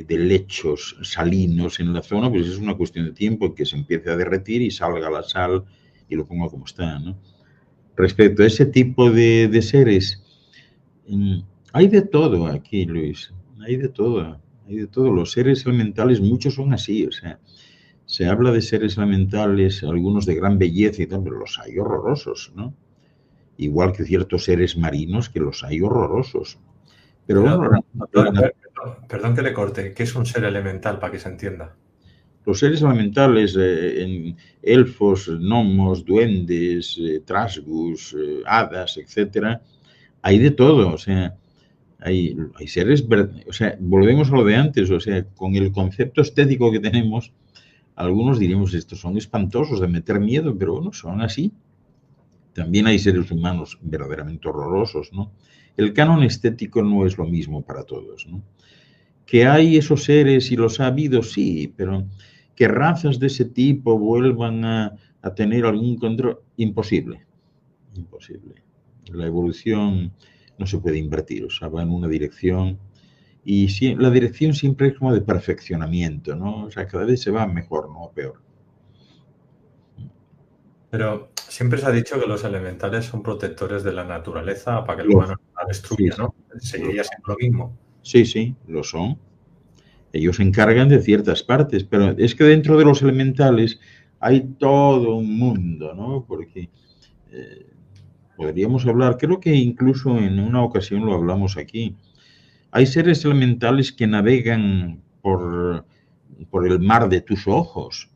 lechos salinos en la zona, pues es una cuestión de tiempo en que se empiece a derretir y salga la sal y lo ponga como está, ¿no? Respecto a ese tipo de seres, hay de todo aquí, Luis, hay de todo, hay de todo. Los seres elementales, muchos son así, o sea, se habla de seres elementales, algunos de gran belleza y tal, pero los hay horrorosos, ¿no? Igual que ciertos seres marinos que los hay horrorosos. Pero Pero, bueno, perdón que le corte, ¿qué es un ser elemental para que se entienda? los seres elementales, elfos, gnomos, duendes, trasgus, hadas, etcétera, hay de todo, o sea, hay seres, o sea, volvemos a lo de antes, o sea, con el concepto estético que tenemos, algunos diríamos, estos son espantosos de meter miedo, pero bueno, son así. También hay seres humanos verdaderamente horrorosos, ¿no? El canon estético no es lo mismo para todos, ¿no? Que hay esos seres y los ha habido, sí, pero que razas de ese tipo vuelvan a tener algún control, imposible, imposible. La evolución no se puede invertir, o sea, va en una dirección y la dirección siempre es como de perfeccionamiento, ¿no? O sea, cada vez se va mejor, no peor. Pero siempre se ha dicho que los elementales son protectores de la naturaleza para que el Los, humano no la sí, destruya, sí, ¿no? lo Seguiría son. siendo lo mismo. Sí, sí, lo son. Ellos se encargan de ciertas partes, pero es que dentro de los elementales hay todo un mundo, ¿no? Porque eh, podríamos hablar, creo que incluso en una ocasión lo hablamos aquí. Hay seres elementales que navegan por el mar de tus ojos.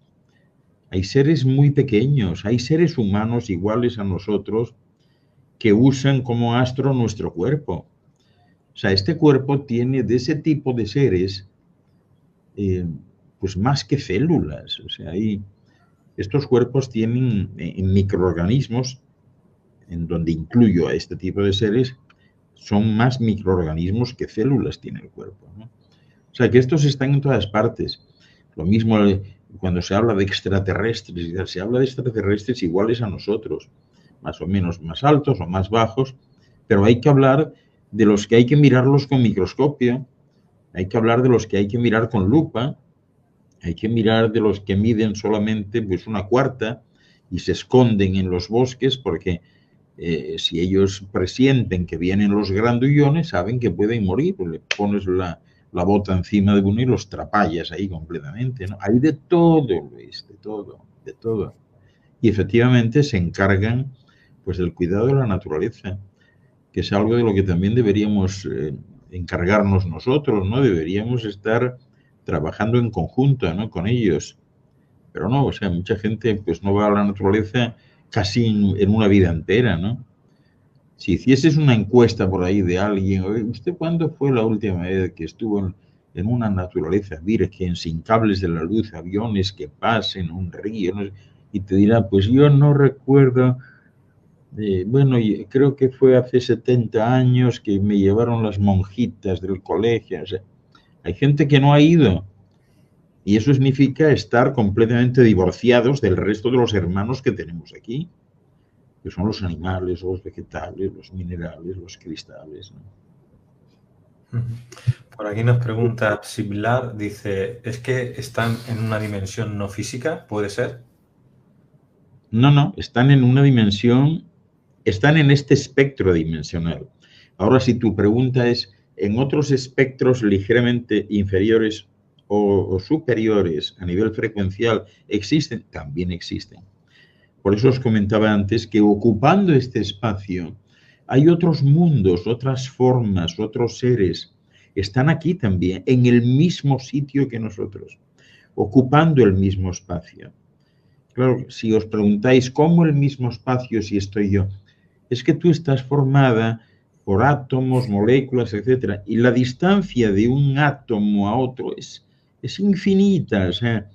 Hay seres muy pequeños, hay seres humanos iguales a nosotros que usan como astro nuestro cuerpo. O sea, este cuerpo tiene de ese tipo de seres, eh, pues más que células. O sea, estos cuerpos tienen microorganismos, en donde incluyo a este tipo de seres, son más microorganismos que células tiene el cuerpo, ¿no? O sea, que estos están en todas partes. Lo mismo cuando se habla de extraterrestres, se habla de extraterrestres iguales a nosotros, más o menos más altos o más bajos, pero hay que hablar de los que hay que mirarlos con microscopio, hay que hablar de los que hay que mirar con lupa, hay que mirar de los que miden solamente pues una cuarta y se esconden en los bosques porque si ellos presienten que vienen los grandullones, saben que pueden morir, pues le pones la bota encima de uno y los trapallas ahí completamente, ¿no? Hay de todo, Luis, de todo, de todo. Y efectivamente se encargan pues del cuidado de la naturaleza, que es algo de lo que también deberíamos encargarnos nosotros, ¿no? Deberíamos estar trabajando en conjunto, ¿no? Con ellos. Pero no, o sea, mucha gente pues no va a la naturaleza casi en una vida entera, ¿no? Si hicieses una encuesta por ahí de alguien, oye, ¿usted cuándo fue la última vez que estuvo en una naturaleza virgen, sin cables de la luz, aviones que pasen, un río? No sé? Y te dirá, pues yo no recuerdo, bueno, creo que fue hace 70 años que me llevaron las monjitas del colegio. O sea, hay gente que no ha ido y eso significa estar completamente divorciados del resto de los hermanos que tenemos aquí, que son los animales, los vegetales, los minerales, los cristales, ¿no? Por aquí nos pregunta Siblar, dice, ¿es que están en una dimensión no física? ¿Puede ser? No, no, están en una dimensión, están en este espectro dimensional. Ahora, si tu pregunta es, en otros espectros ligeramente inferiores o superiores a nivel frecuencial, ¿existen? También existen. Por eso os comentaba antes que ocupando este espacio hay otros mundos, otras formas, otros seres. Están aquí también, en el mismo sitio que nosotros, ocupando el mismo espacio. Claro, si os preguntáis cómo el mismo espacio si estoy yo, es que tú estás formada por átomos, moléculas, etcétera, y la distancia de un átomo a otro es infinita. O sea,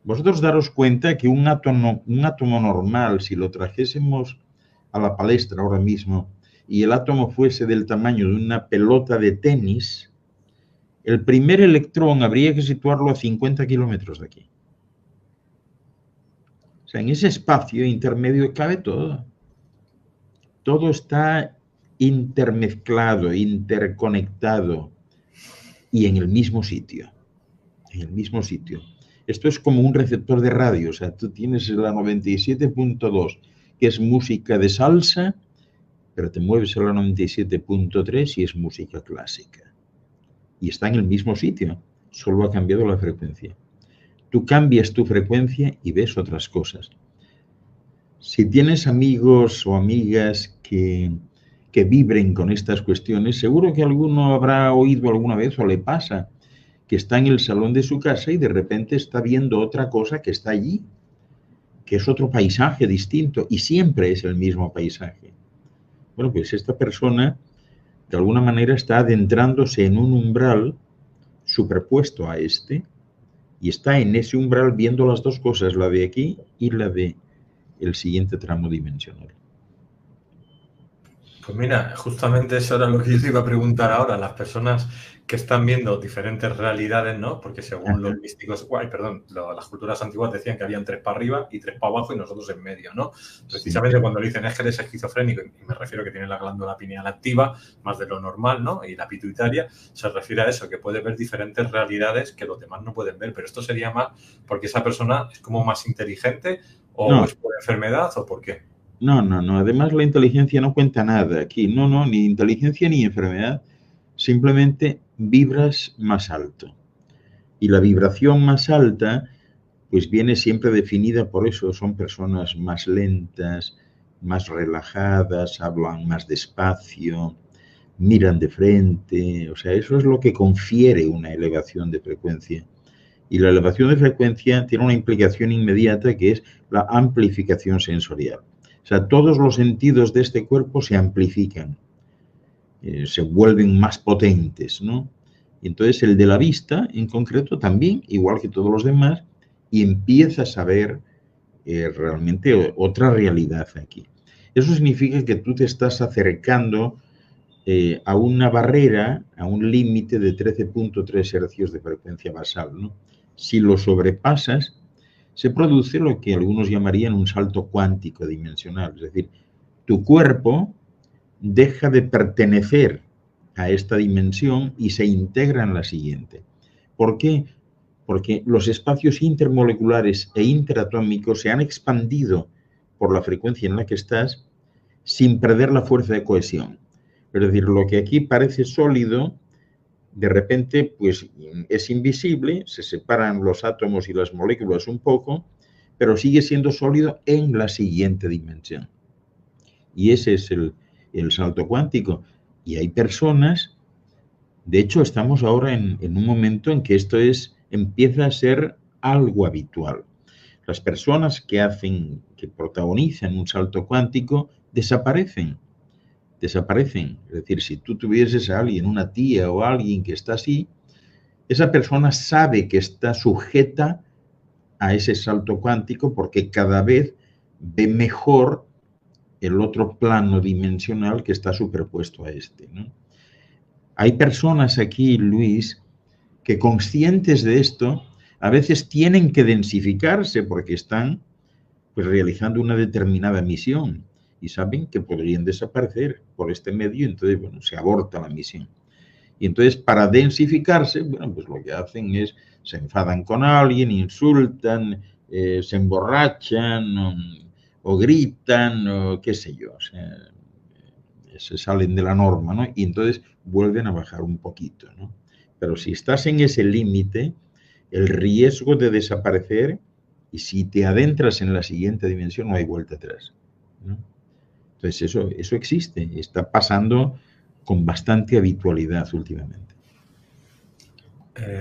vosotros daros cuenta que un átomo normal, si lo trajésemos a la palestra ahora mismo y el átomo fuese del tamaño de una pelota de tenis, el primer electrón habría que situarlo a 50 kilómetros de aquí. O sea, en ese espacio intermedio cabe todo. Todo está intermezclado, interconectado y en el mismo sitio. En el mismo sitio. Esto es como un receptor de radio. O sea, tú tienes la 97.2, que es música de salsa, pero te mueves a la 97.3 y es música clásica. Y está en el mismo sitio, solo ha cambiado la frecuencia. Tú cambias tu frecuencia y ves otras cosas. Si tienes amigos o amigas que vibren con estas cuestiones, seguro que alguno habrá oído alguna vez o le pasa que está en el salón de su casa y de repente está viendo otra cosa que está allí, que es otro paisaje distinto y siempre es el mismo paisaje. Bueno, pues esta persona de alguna manera está adentrándose en un umbral superpuesto a este y está en ese umbral viendo las dos cosas, la de aquí y la de el siguiente tramo dimensional. Pues mira, justamente eso era lo que yo te iba a preguntar ahora. Las personas que están viendo diferentes realidades, ¿no? Porque según los místicos, las culturas antiguas decían que habían 3 para arriba y 3 para abajo y nosotros en medio, ¿no? Precisamente Sí. cuando le dicen es que eres esquizofrénico, y me refiero que tiene la glándula pineal activa, más de lo normal, ¿no? Y la pituitaria, se refiere a eso, que puede ver diferentes realidades que los demás no pueden ver. Pero esto sería más porque esa persona es como más inteligente o No, es por enfermedad o por qué. no, no, no. Además, la inteligencia no cuenta nada aquí. No, no, ni inteligencia ni enfermedad. Simplemente vibras más alto. Y la vibración más alta, pues viene siempre definida por eso. Son personas más lentas, más relajadas, hablan más despacio, miran de frente. O sea, eso es lo que confiere una elevación de frecuencia. Y la elevación de frecuencia tiene una implicación inmediata que es la amplificación sensorial. O sea, todos los sentidos de este cuerpo se amplifican, se vuelven más potentes, ¿no? Y entonces el de la vista, en concreto, también, igual que todos los demás, y empiezas a ver realmente otra realidad aquí. Eso significa que tú te estás acercando a una barrera, a un límite de 13.3 hercios de frecuencia basal, ¿no? Si lo sobrepasas, se produce lo que algunos llamarían un salto cuántico dimensional, es decir, tu cuerpo deja de pertenecer a esta dimensión y se integra en la siguiente. ¿Por qué? Porque los espacios intermoleculares e interatómicos se han expandido por la frecuencia en la que estás sin perder la fuerza de cohesión. Es decir, lo que aquí parece sólido, de repente, pues es invisible, se separan los átomos y las moléculas un poco, pero sigue siendo sólido en la siguiente dimensión. Y ese es el salto cuántico. Y hay personas, de hecho, estamos ahora en un momento en que esto empieza a ser algo habitual. Las personas que protagonizan un salto cuántico, desaparecen. Es decir, si tú tuvieses a alguien, una tía o alguien que está así, esa persona sabe que está sujeta a ese salto cuántico porque cada vez ve mejor el otro plano dimensional que está superpuesto a este, ¿no? Hay personas aquí, Luis, que conscientes de esto, a veces tienen que densificarse porque están pues realizando una determinada misión y saben que podrían desaparecer por este medio, entonces, bueno, se aborta la misión. Y entonces, para densificarse, bueno, pues lo que hacen es, se enfadan con alguien, insultan, se emborrachan o gritan, o qué sé yo, o sea, se salen de la norma, ¿no? Y entonces vuelven a bajar un poquito, ¿no? Pero si estás en ese límite, el riesgo de desaparecer, y si te adentras en la siguiente dimensión, no hay vuelta atrás, ¿no? Entonces eso existe, está pasando con bastante habitualidad últimamente.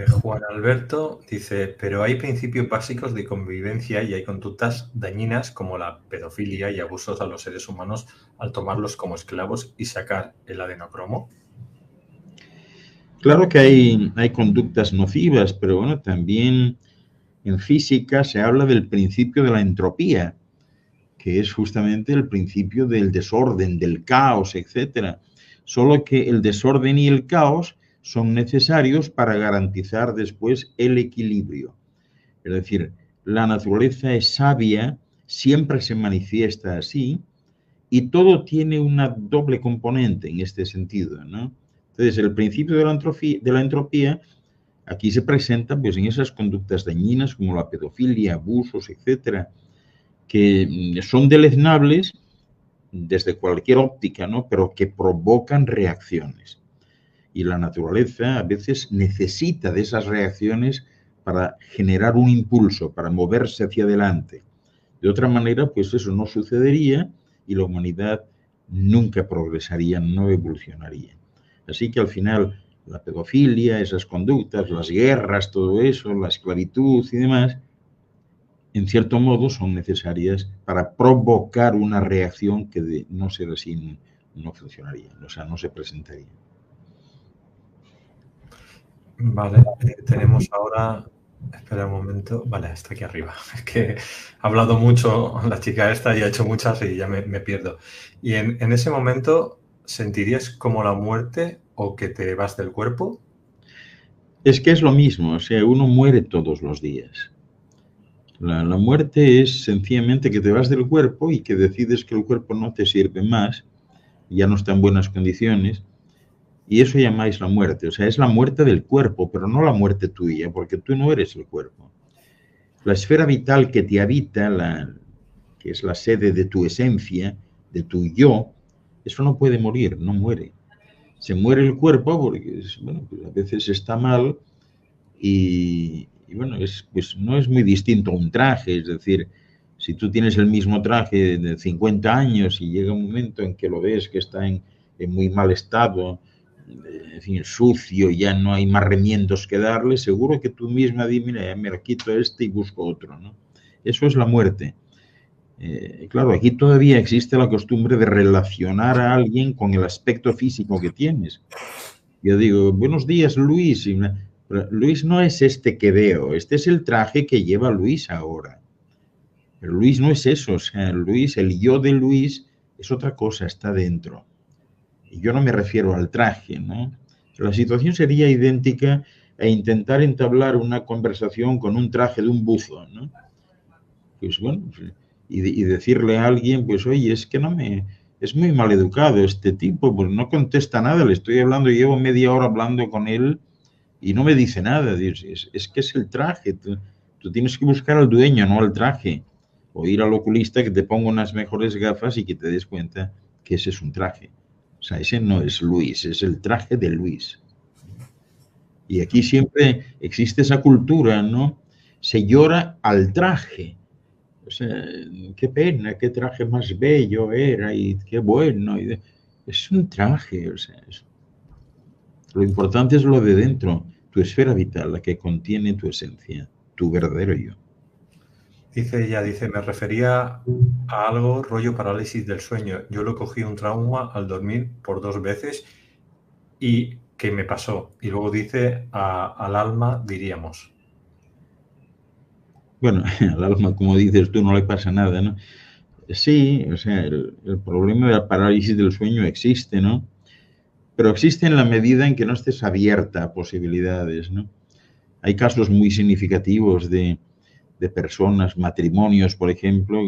Juan Alberto dice, pero hay principios básicos de convivencia y hay conductas dañinas como la pedofilia y abusos a los seres humanos al tomarlos como esclavos y sacar el adenocromo. Claro que hay conductas nocivas, pero bueno, también en física se habla del principio de la entropía, que es justamente el principio del desorden, del caos, etcétera. Solo que el desorden y el caos son necesarios para garantizar después el equilibrio. Es decir, la naturaleza es sabia, siempre se manifiesta así, y todo tiene una doble componente en este sentido, ¿no? Entonces, el principio de la entropía aquí se presenta pues, en esas conductas dañinas como la pedofilia, abusos, etcétera, que son deleznables desde cualquier óptica, ¿no? Pero que provocan reacciones. Y la naturaleza a veces necesita de esas reacciones para generar un impulso, para moverse hacia adelante. De otra manera, pues eso no sucedería y la humanidad nunca progresaría, no evolucionaría. Así que al final la pedofilia, esas conductas, las guerras, todo eso, la esclavitud y demás, en cierto modo son necesarias para provocar una reacción que de no ser así no funcionaría, o sea, no se presentaría. Vale, tenemos ahora, espera un momento, vale, está aquí arriba. Es que ha hablado mucho la chica esta y ha hecho muchas y ya me pierdo. Y en ese momento ¿sentirías como la muerte o que te vas del cuerpo? Es que es lo mismo, o sea, uno muere todos los días. La muerte es sencillamente que te vas del cuerpo y que decides que el cuerpo no te sirve más, ya no está en buenas condiciones, y eso llamáis la muerte. O sea, es la muerte del cuerpo, pero no la muerte tuya, porque tú no eres el cuerpo. La esfera vital que te habita, que es la sede de tu esencia, de tu yo, eso no puede morir, no muere. Se muere el cuerpo porque bueno, pues a veces está mal y bueno, pues no es muy distinto a un traje, es decir, si tú tienes el mismo traje de 50 años y llega un momento en que lo ves que está en muy mal estado, en fin, sucio, ya no hay más remiendos que darle, seguro que tú misma di, mira, ya me lo quito este y busco otro, ¿no? Eso es la muerte. Claro, aquí todavía existe la costumbre de relacionar a alguien con el aspecto físico que tienes. Yo digo, buenos días, Luis. Pero Luis no es este que veo, este es el traje que lleva Luis ahora. Pero Luis no es eso, o sea, Luis, el yo de Luis es otra cosa, está dentro. Y yo no me refiero al traje, ¿no? La situación sería idéntica a intentar entablar una conversación con un traje de un buzo, ¿no? Pues bueno, y decirle a alguien, pues oye, es que no me, es muy mal educado este tipo, pues no contesta nada, le estoy hablando, llevo media hora hablando con él y no me dice nada. Es que es el traje, tú tienes que buscar al dueño, no al traje. O ir al oculista que te ponga unas mejores gafas y que te des cuenta que ese es un traje. O sea, ese no es Luis, es el traje de Luis. Y aquí siempre existe esa cultura, ¿no? Se llora al traje. O sea, qué pena, qué traje más bello era y qué bueno. Es un traje, o sea, lo importante es lo de dentro, tu esfera vital, la que contiene tu esencia, tu verdadero yo. Dice ella, dice, me refería a algo rollo parálisis del sueño. Yo lo cogí un trauma al dormir por 2 veces y que me pasó. Y luego dice, al alma diríamos. Bueno, al alma, como dices tú, no le pasa nada, ¿no? Sí, o sea, el problema de la parálisis del sueño existe, ¿no? Pero existe en la medida en que no estés abierta a posibilidades, ¿no? Hay casos muy significativos de personas, matrimonios, por ejemplo,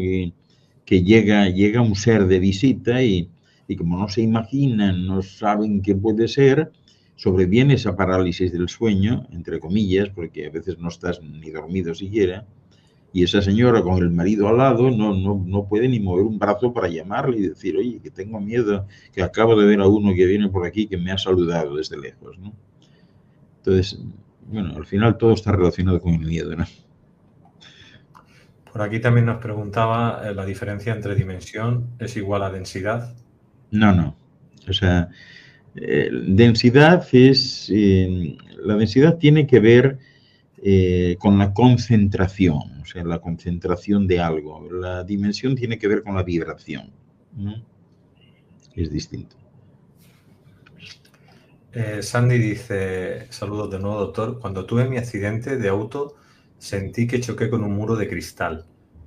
que llega un ser de visita y como no se imaginan, no saben qué puede ser, sobreviene esa parálisis del sueño, entre comillas, porque a veces no estás ni dormido siquiera, y esa señora con el marido al lado no puede ni mover un brazo para llamarle y decir, oye, que tengo miedo, que acabo de ver a uno que viene por aquí que me ha saludado desde lejos, ¿no? Entonces, bueno, al final todo está relacionado con el miedo, ¿no? Por aquí también nos preguntaba la diferencia entre dimensión es igual a densidad. No. O sea, densidad es... la densidad tiene que ver con la concentración, o sea, la concentración de algo. La dimensión tiene que ver con la vibración, ¿no? Es distinto. Sandy dice, saludos de nuevo, doctor. Cuando tuve mi accidente de auto, sentí que choqué con un muro de cristal,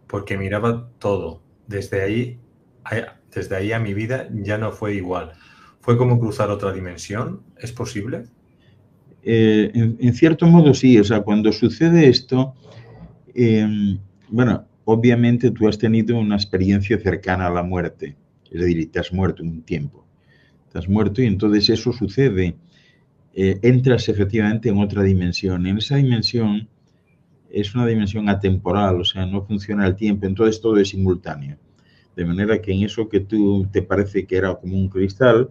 porque miraba todo. Desde ahí a mi vida ya no fue igual. ¿Fue como cruzar otra dimensión? ¿Es posible? En cierto modo sí, o sea, cuando sucede esto, bueno, obviamente tú has tenido una experiencia cercana a la muerte, es decir, te has muerto un tiempo, te has muerto y entonces eso sucede, entras efectivamente en otra dimensión, en esa dimensión es una dimensión atemporal, o sea, no funciona el tiempo, entonces todo es simultáneo, de manera que en eso que tú te parece que era como un cristal,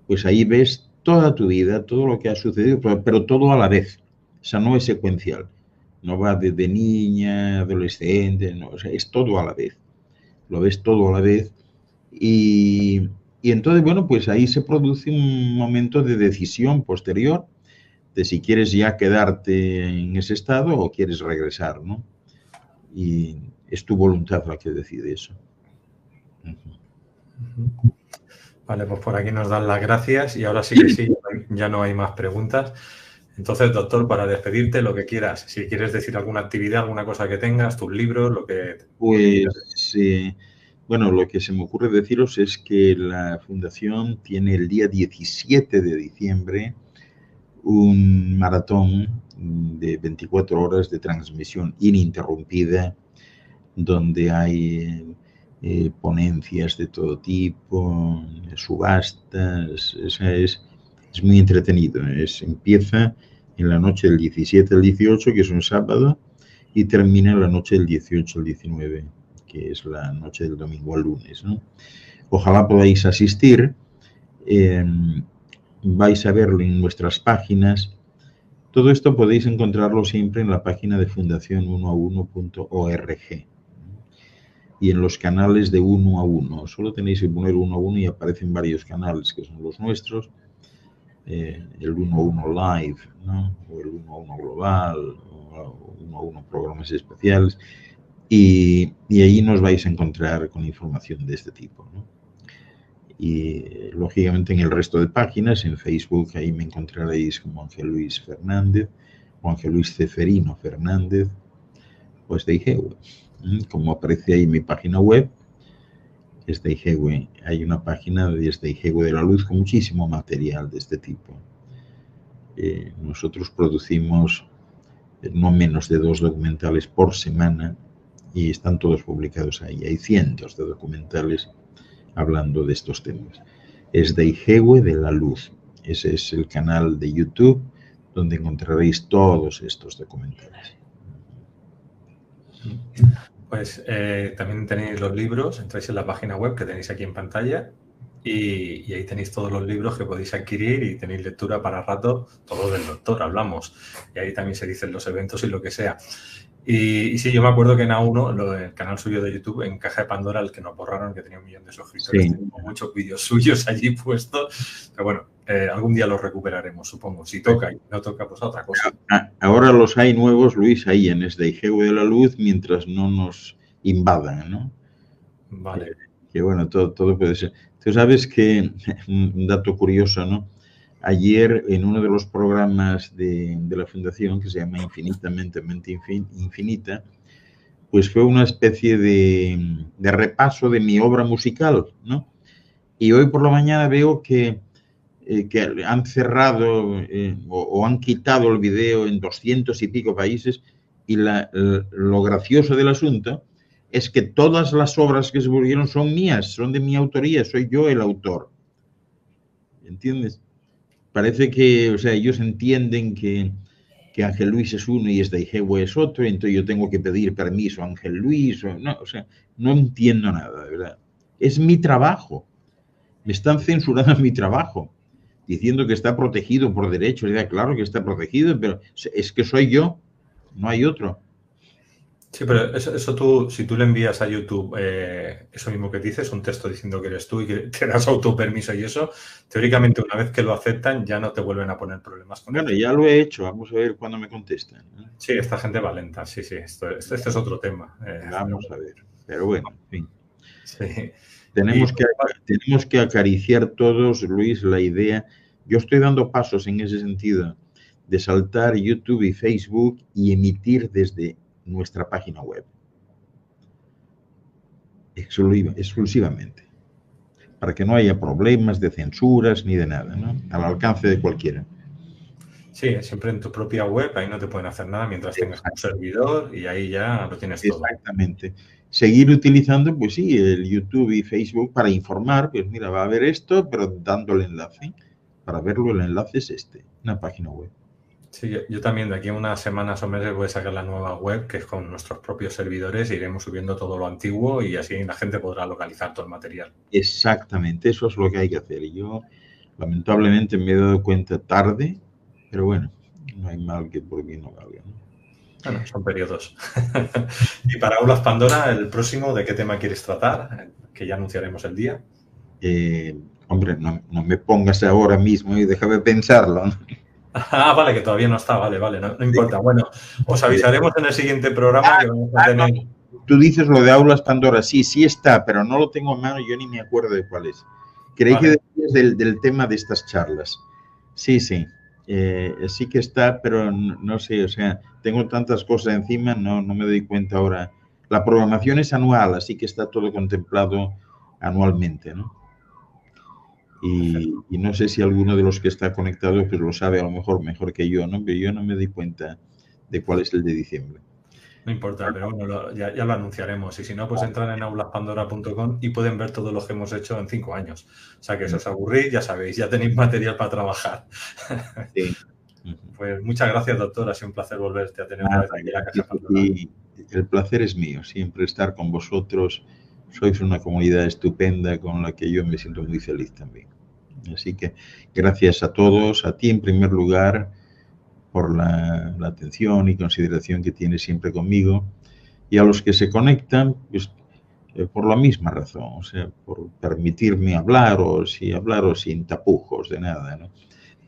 pues ahí ves toda tu vida, todo lo que ha sucedido, pero todo a la vez. O sea, no es secuencial. No va desde niña, adolescente, no, o sea, es todo a la vez. Lo ves todo a la vez. Y entonces, bueno, pues ahí se produce un momento de decisión posterior de si quieres ya quedarte en ese estado o quieres regresar, ¿no? Y es tu voluntad la que decide eso. Vale, pues por aquí nos dan las gracias y ahora sí que sí, ya no hay más preguntas. Entonces, doctor, para despedirte, lo que quieras. Si quieres decir alguna actividad, alguna cosa que tengas, tus libros, lo que... Pues Bueno, lo que se me ocurre deciros es que la Fundación tiene el día 17 de diciembre un maratón de 24 horas de transmisión ininterrumpida, donde hay ponencias de todo tipo, subastas. Es muy entretenido. Empieza en la noche del 17 al 18, que es un sábado, y termina en la noche del 18 al 19, que es la noche del domingo al lunes, ¿no? Ojalá podáis asistir. Vais a verlo en nuestras páginas. Todo esto podéis encontrarlo siempre en la página de fundacion1a1.org y en los canales de 1 a 1. Solo tenéis que poner 1 a 1 y aparecen varios canales que son los nuestros. El 1 a 1 live, ¿no? O el 1 a 1 global, o 1 a 1 programas especiales. Y ahí nos vais a encontrar con información de este tipo, ¿no? Y lógicamente en el resto de páginas, en Facebook, ahí me encontraréis como Ángel Luis Fernández o Ángel Luis Ceferino Fernández, pues de IGEWE. Como aparece ahí mi página web, es de IGEWE. Hay una página desde IGEWE de la Luz con muchísimo material de este tipo. Nosotros producimos no menos de 2 documentales por semana y están todos publicados ahí. Hay cientos de documentales hablando de estos temas. Es de IGEWE de la Luz. Ese es el canal de YouTube donde encontraréis todos estos documentales. Pues también tenéis los libros, entráis en la página web que tenéis aquí en pantalla y ahí tenéis todos los libros que podéis adquirir y tenéis lectura para rato, todo del doctor, hablamos. Y ahí también se dicen los eventos y lo que sea. Y sí, yo me acuerdo que en A1, el canal suyo de YouTube, en Caja de Pandora, el que nos borraron, que tenía 1 millón de suscriptores, Sí. tenemos muchos vídeos suyos allí puestos. Pero bueno, algún día los recuperaremos, supongo. Si toca y no toca, pues otra cosa. Ahora los hay nuevos, Luis, ahí en este IGEWE de la Luz, mientras no nos invadan, ¿no? Vale. Que bueno, todo puede ser. Tú sabes que, un dato curioso, ¿no? Ayer, en uno de los programas de la Fundación, que se llama Infinitamente Mente Infinita, pues fue una especie de repaso de mi obra musical, ¿no? Y hoy por la mañana veo que han cerrado o han quitado el video en 200 y pico países y lo gracioso del asunto es que todas las obras que se volvieron son mías, son de mi autoría, soy yo el autor. ¿Entiendes? Parece que, o sea, ellos entienden que Ángel Luis es uno y este IGEWE es otro, entonces yo tengo que pedir permiso a Ángel Luis. O sea, no entiendo nada, de verdad. Es mi trabajo. Me están censurando mi trabajo, diciendo que está protegido por derecho. Claro que está protegido, pero es que soy yo, no hay otro. Sí, pero eso tú, si tú le envías a YouTube eso mismo que dices, un texto diciendo que eres tú y que te das autopermiso y eso, teóricamente una vez que lo aceptan ya no te vuelven a poner problemas con Bueno, él. ya lo he hecho, vamos a ver cuándo me contestan, ¿no? Sí, esta gente va lenta, sí, este es otro tema. Vamos a ver, pero bueno, en fin. Sí. Tenemos que acariciar todos, Luis, la idea. Yo estoy dando pasos en ese sentido, de saltar YouTube y Facebook y emitir desde nuestra página web. Exclusivamente. Para que no haya problemas de censuras ni de nada, ¿no? Al alcance de cualquiera. Sí, siempre en tu propia web, ahí no te pueden hacer nada mientras tengas un servidor y ahí ya lo tienes todo. Exactamente. Seguir utilizando, pues sí, el YouTube y Facebook para informar, pues mira, va a haber esto, pero dando el enlace. Para verlo, el enlace es una página web. Sí, yo también de aquí a unas semanas o meses voy a sacar la nueva web, que es con nuestros propios servidores, e iremos subiendo todo lo antiguo y así la gente podrá localizar todo el material. Exactamente, eso es lo que hay que hacer. Yo, lamentablemente, me he dado cuenta tarde, pero bueno, no hay mal que por bien no valga, ¿no? Bueno, son periodos. Y para Aulas Pandora, el próximo, ¿de qué tema quieres tratar? Que ya anunciaremos el día. Hombre, no me pongas ahora mismo y déjame pensarlo, ¿no? Ah, vale, que todavía no está, vale, no importa. Bueno, os avisaremos en el siguiente programa que vamos a tener. No. Tú dices lo de Aulas Pandora, sí está, pero no lo tengo en mano, yo ni me acuerdo de cuál es. Creí que decías del tema de estas charlas. Sí, sí que está, pero no sé, o sea, tengo tantas cosas encima, no me doy cuenta ahora La programación es anual, así que está todo contemplado anualmente, ¿no? Y no sé si alguno de los que está conectado pues lo sabe a lo mejor mejor que yo, ¿no? Pero yo no me doy cuenta de cuál es el de diciembre. No importa, pero bueno, ya lo anunciaremos. Y si no, pues entran en aulaspandora.com y pueden ver todo lo que hemos hecho en 5 años. O sea que si os aburrís, ya sabéis, ya tenéis material para trabajar. Sí. Pues muchas gracias, doctor. Ha sido un placer volverte a tener una vez aquí en la Casa Pandora. El placer es mío, siempre estar con vosotros. Sois una comunidad estupenda con la que yo me siento muy feliz también. Así que gracias a todos, a ti en primer lugar, por la atención y consideración que tienes siempre conmigo, y a los que se conectan, pues por la misma razón, o sea, por permitirme hablaros sin tapujos de nada, ¿no?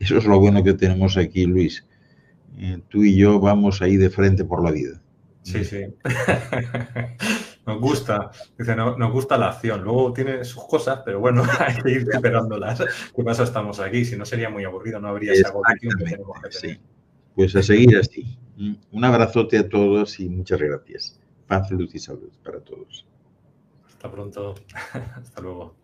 Eso es lo bueno que tenemos aquí, Luis. Tú y yo vamos ahí de frente por la vida. Sí, sí. Nos gusta. Dice, no, nos gusta la acción. Luego tiene sus cosas, pero bueno, hay que ir superándolas. ¿Qué pasa? Estamos aquí. Si no, sería muy aburrido. No habría esa evolución que tenemos que tener. Sí. Pues a seguir así. Un abrazote a todos y muchas gracias. Paz, luz y salud para todos. Hasta pronto. Hasta luego.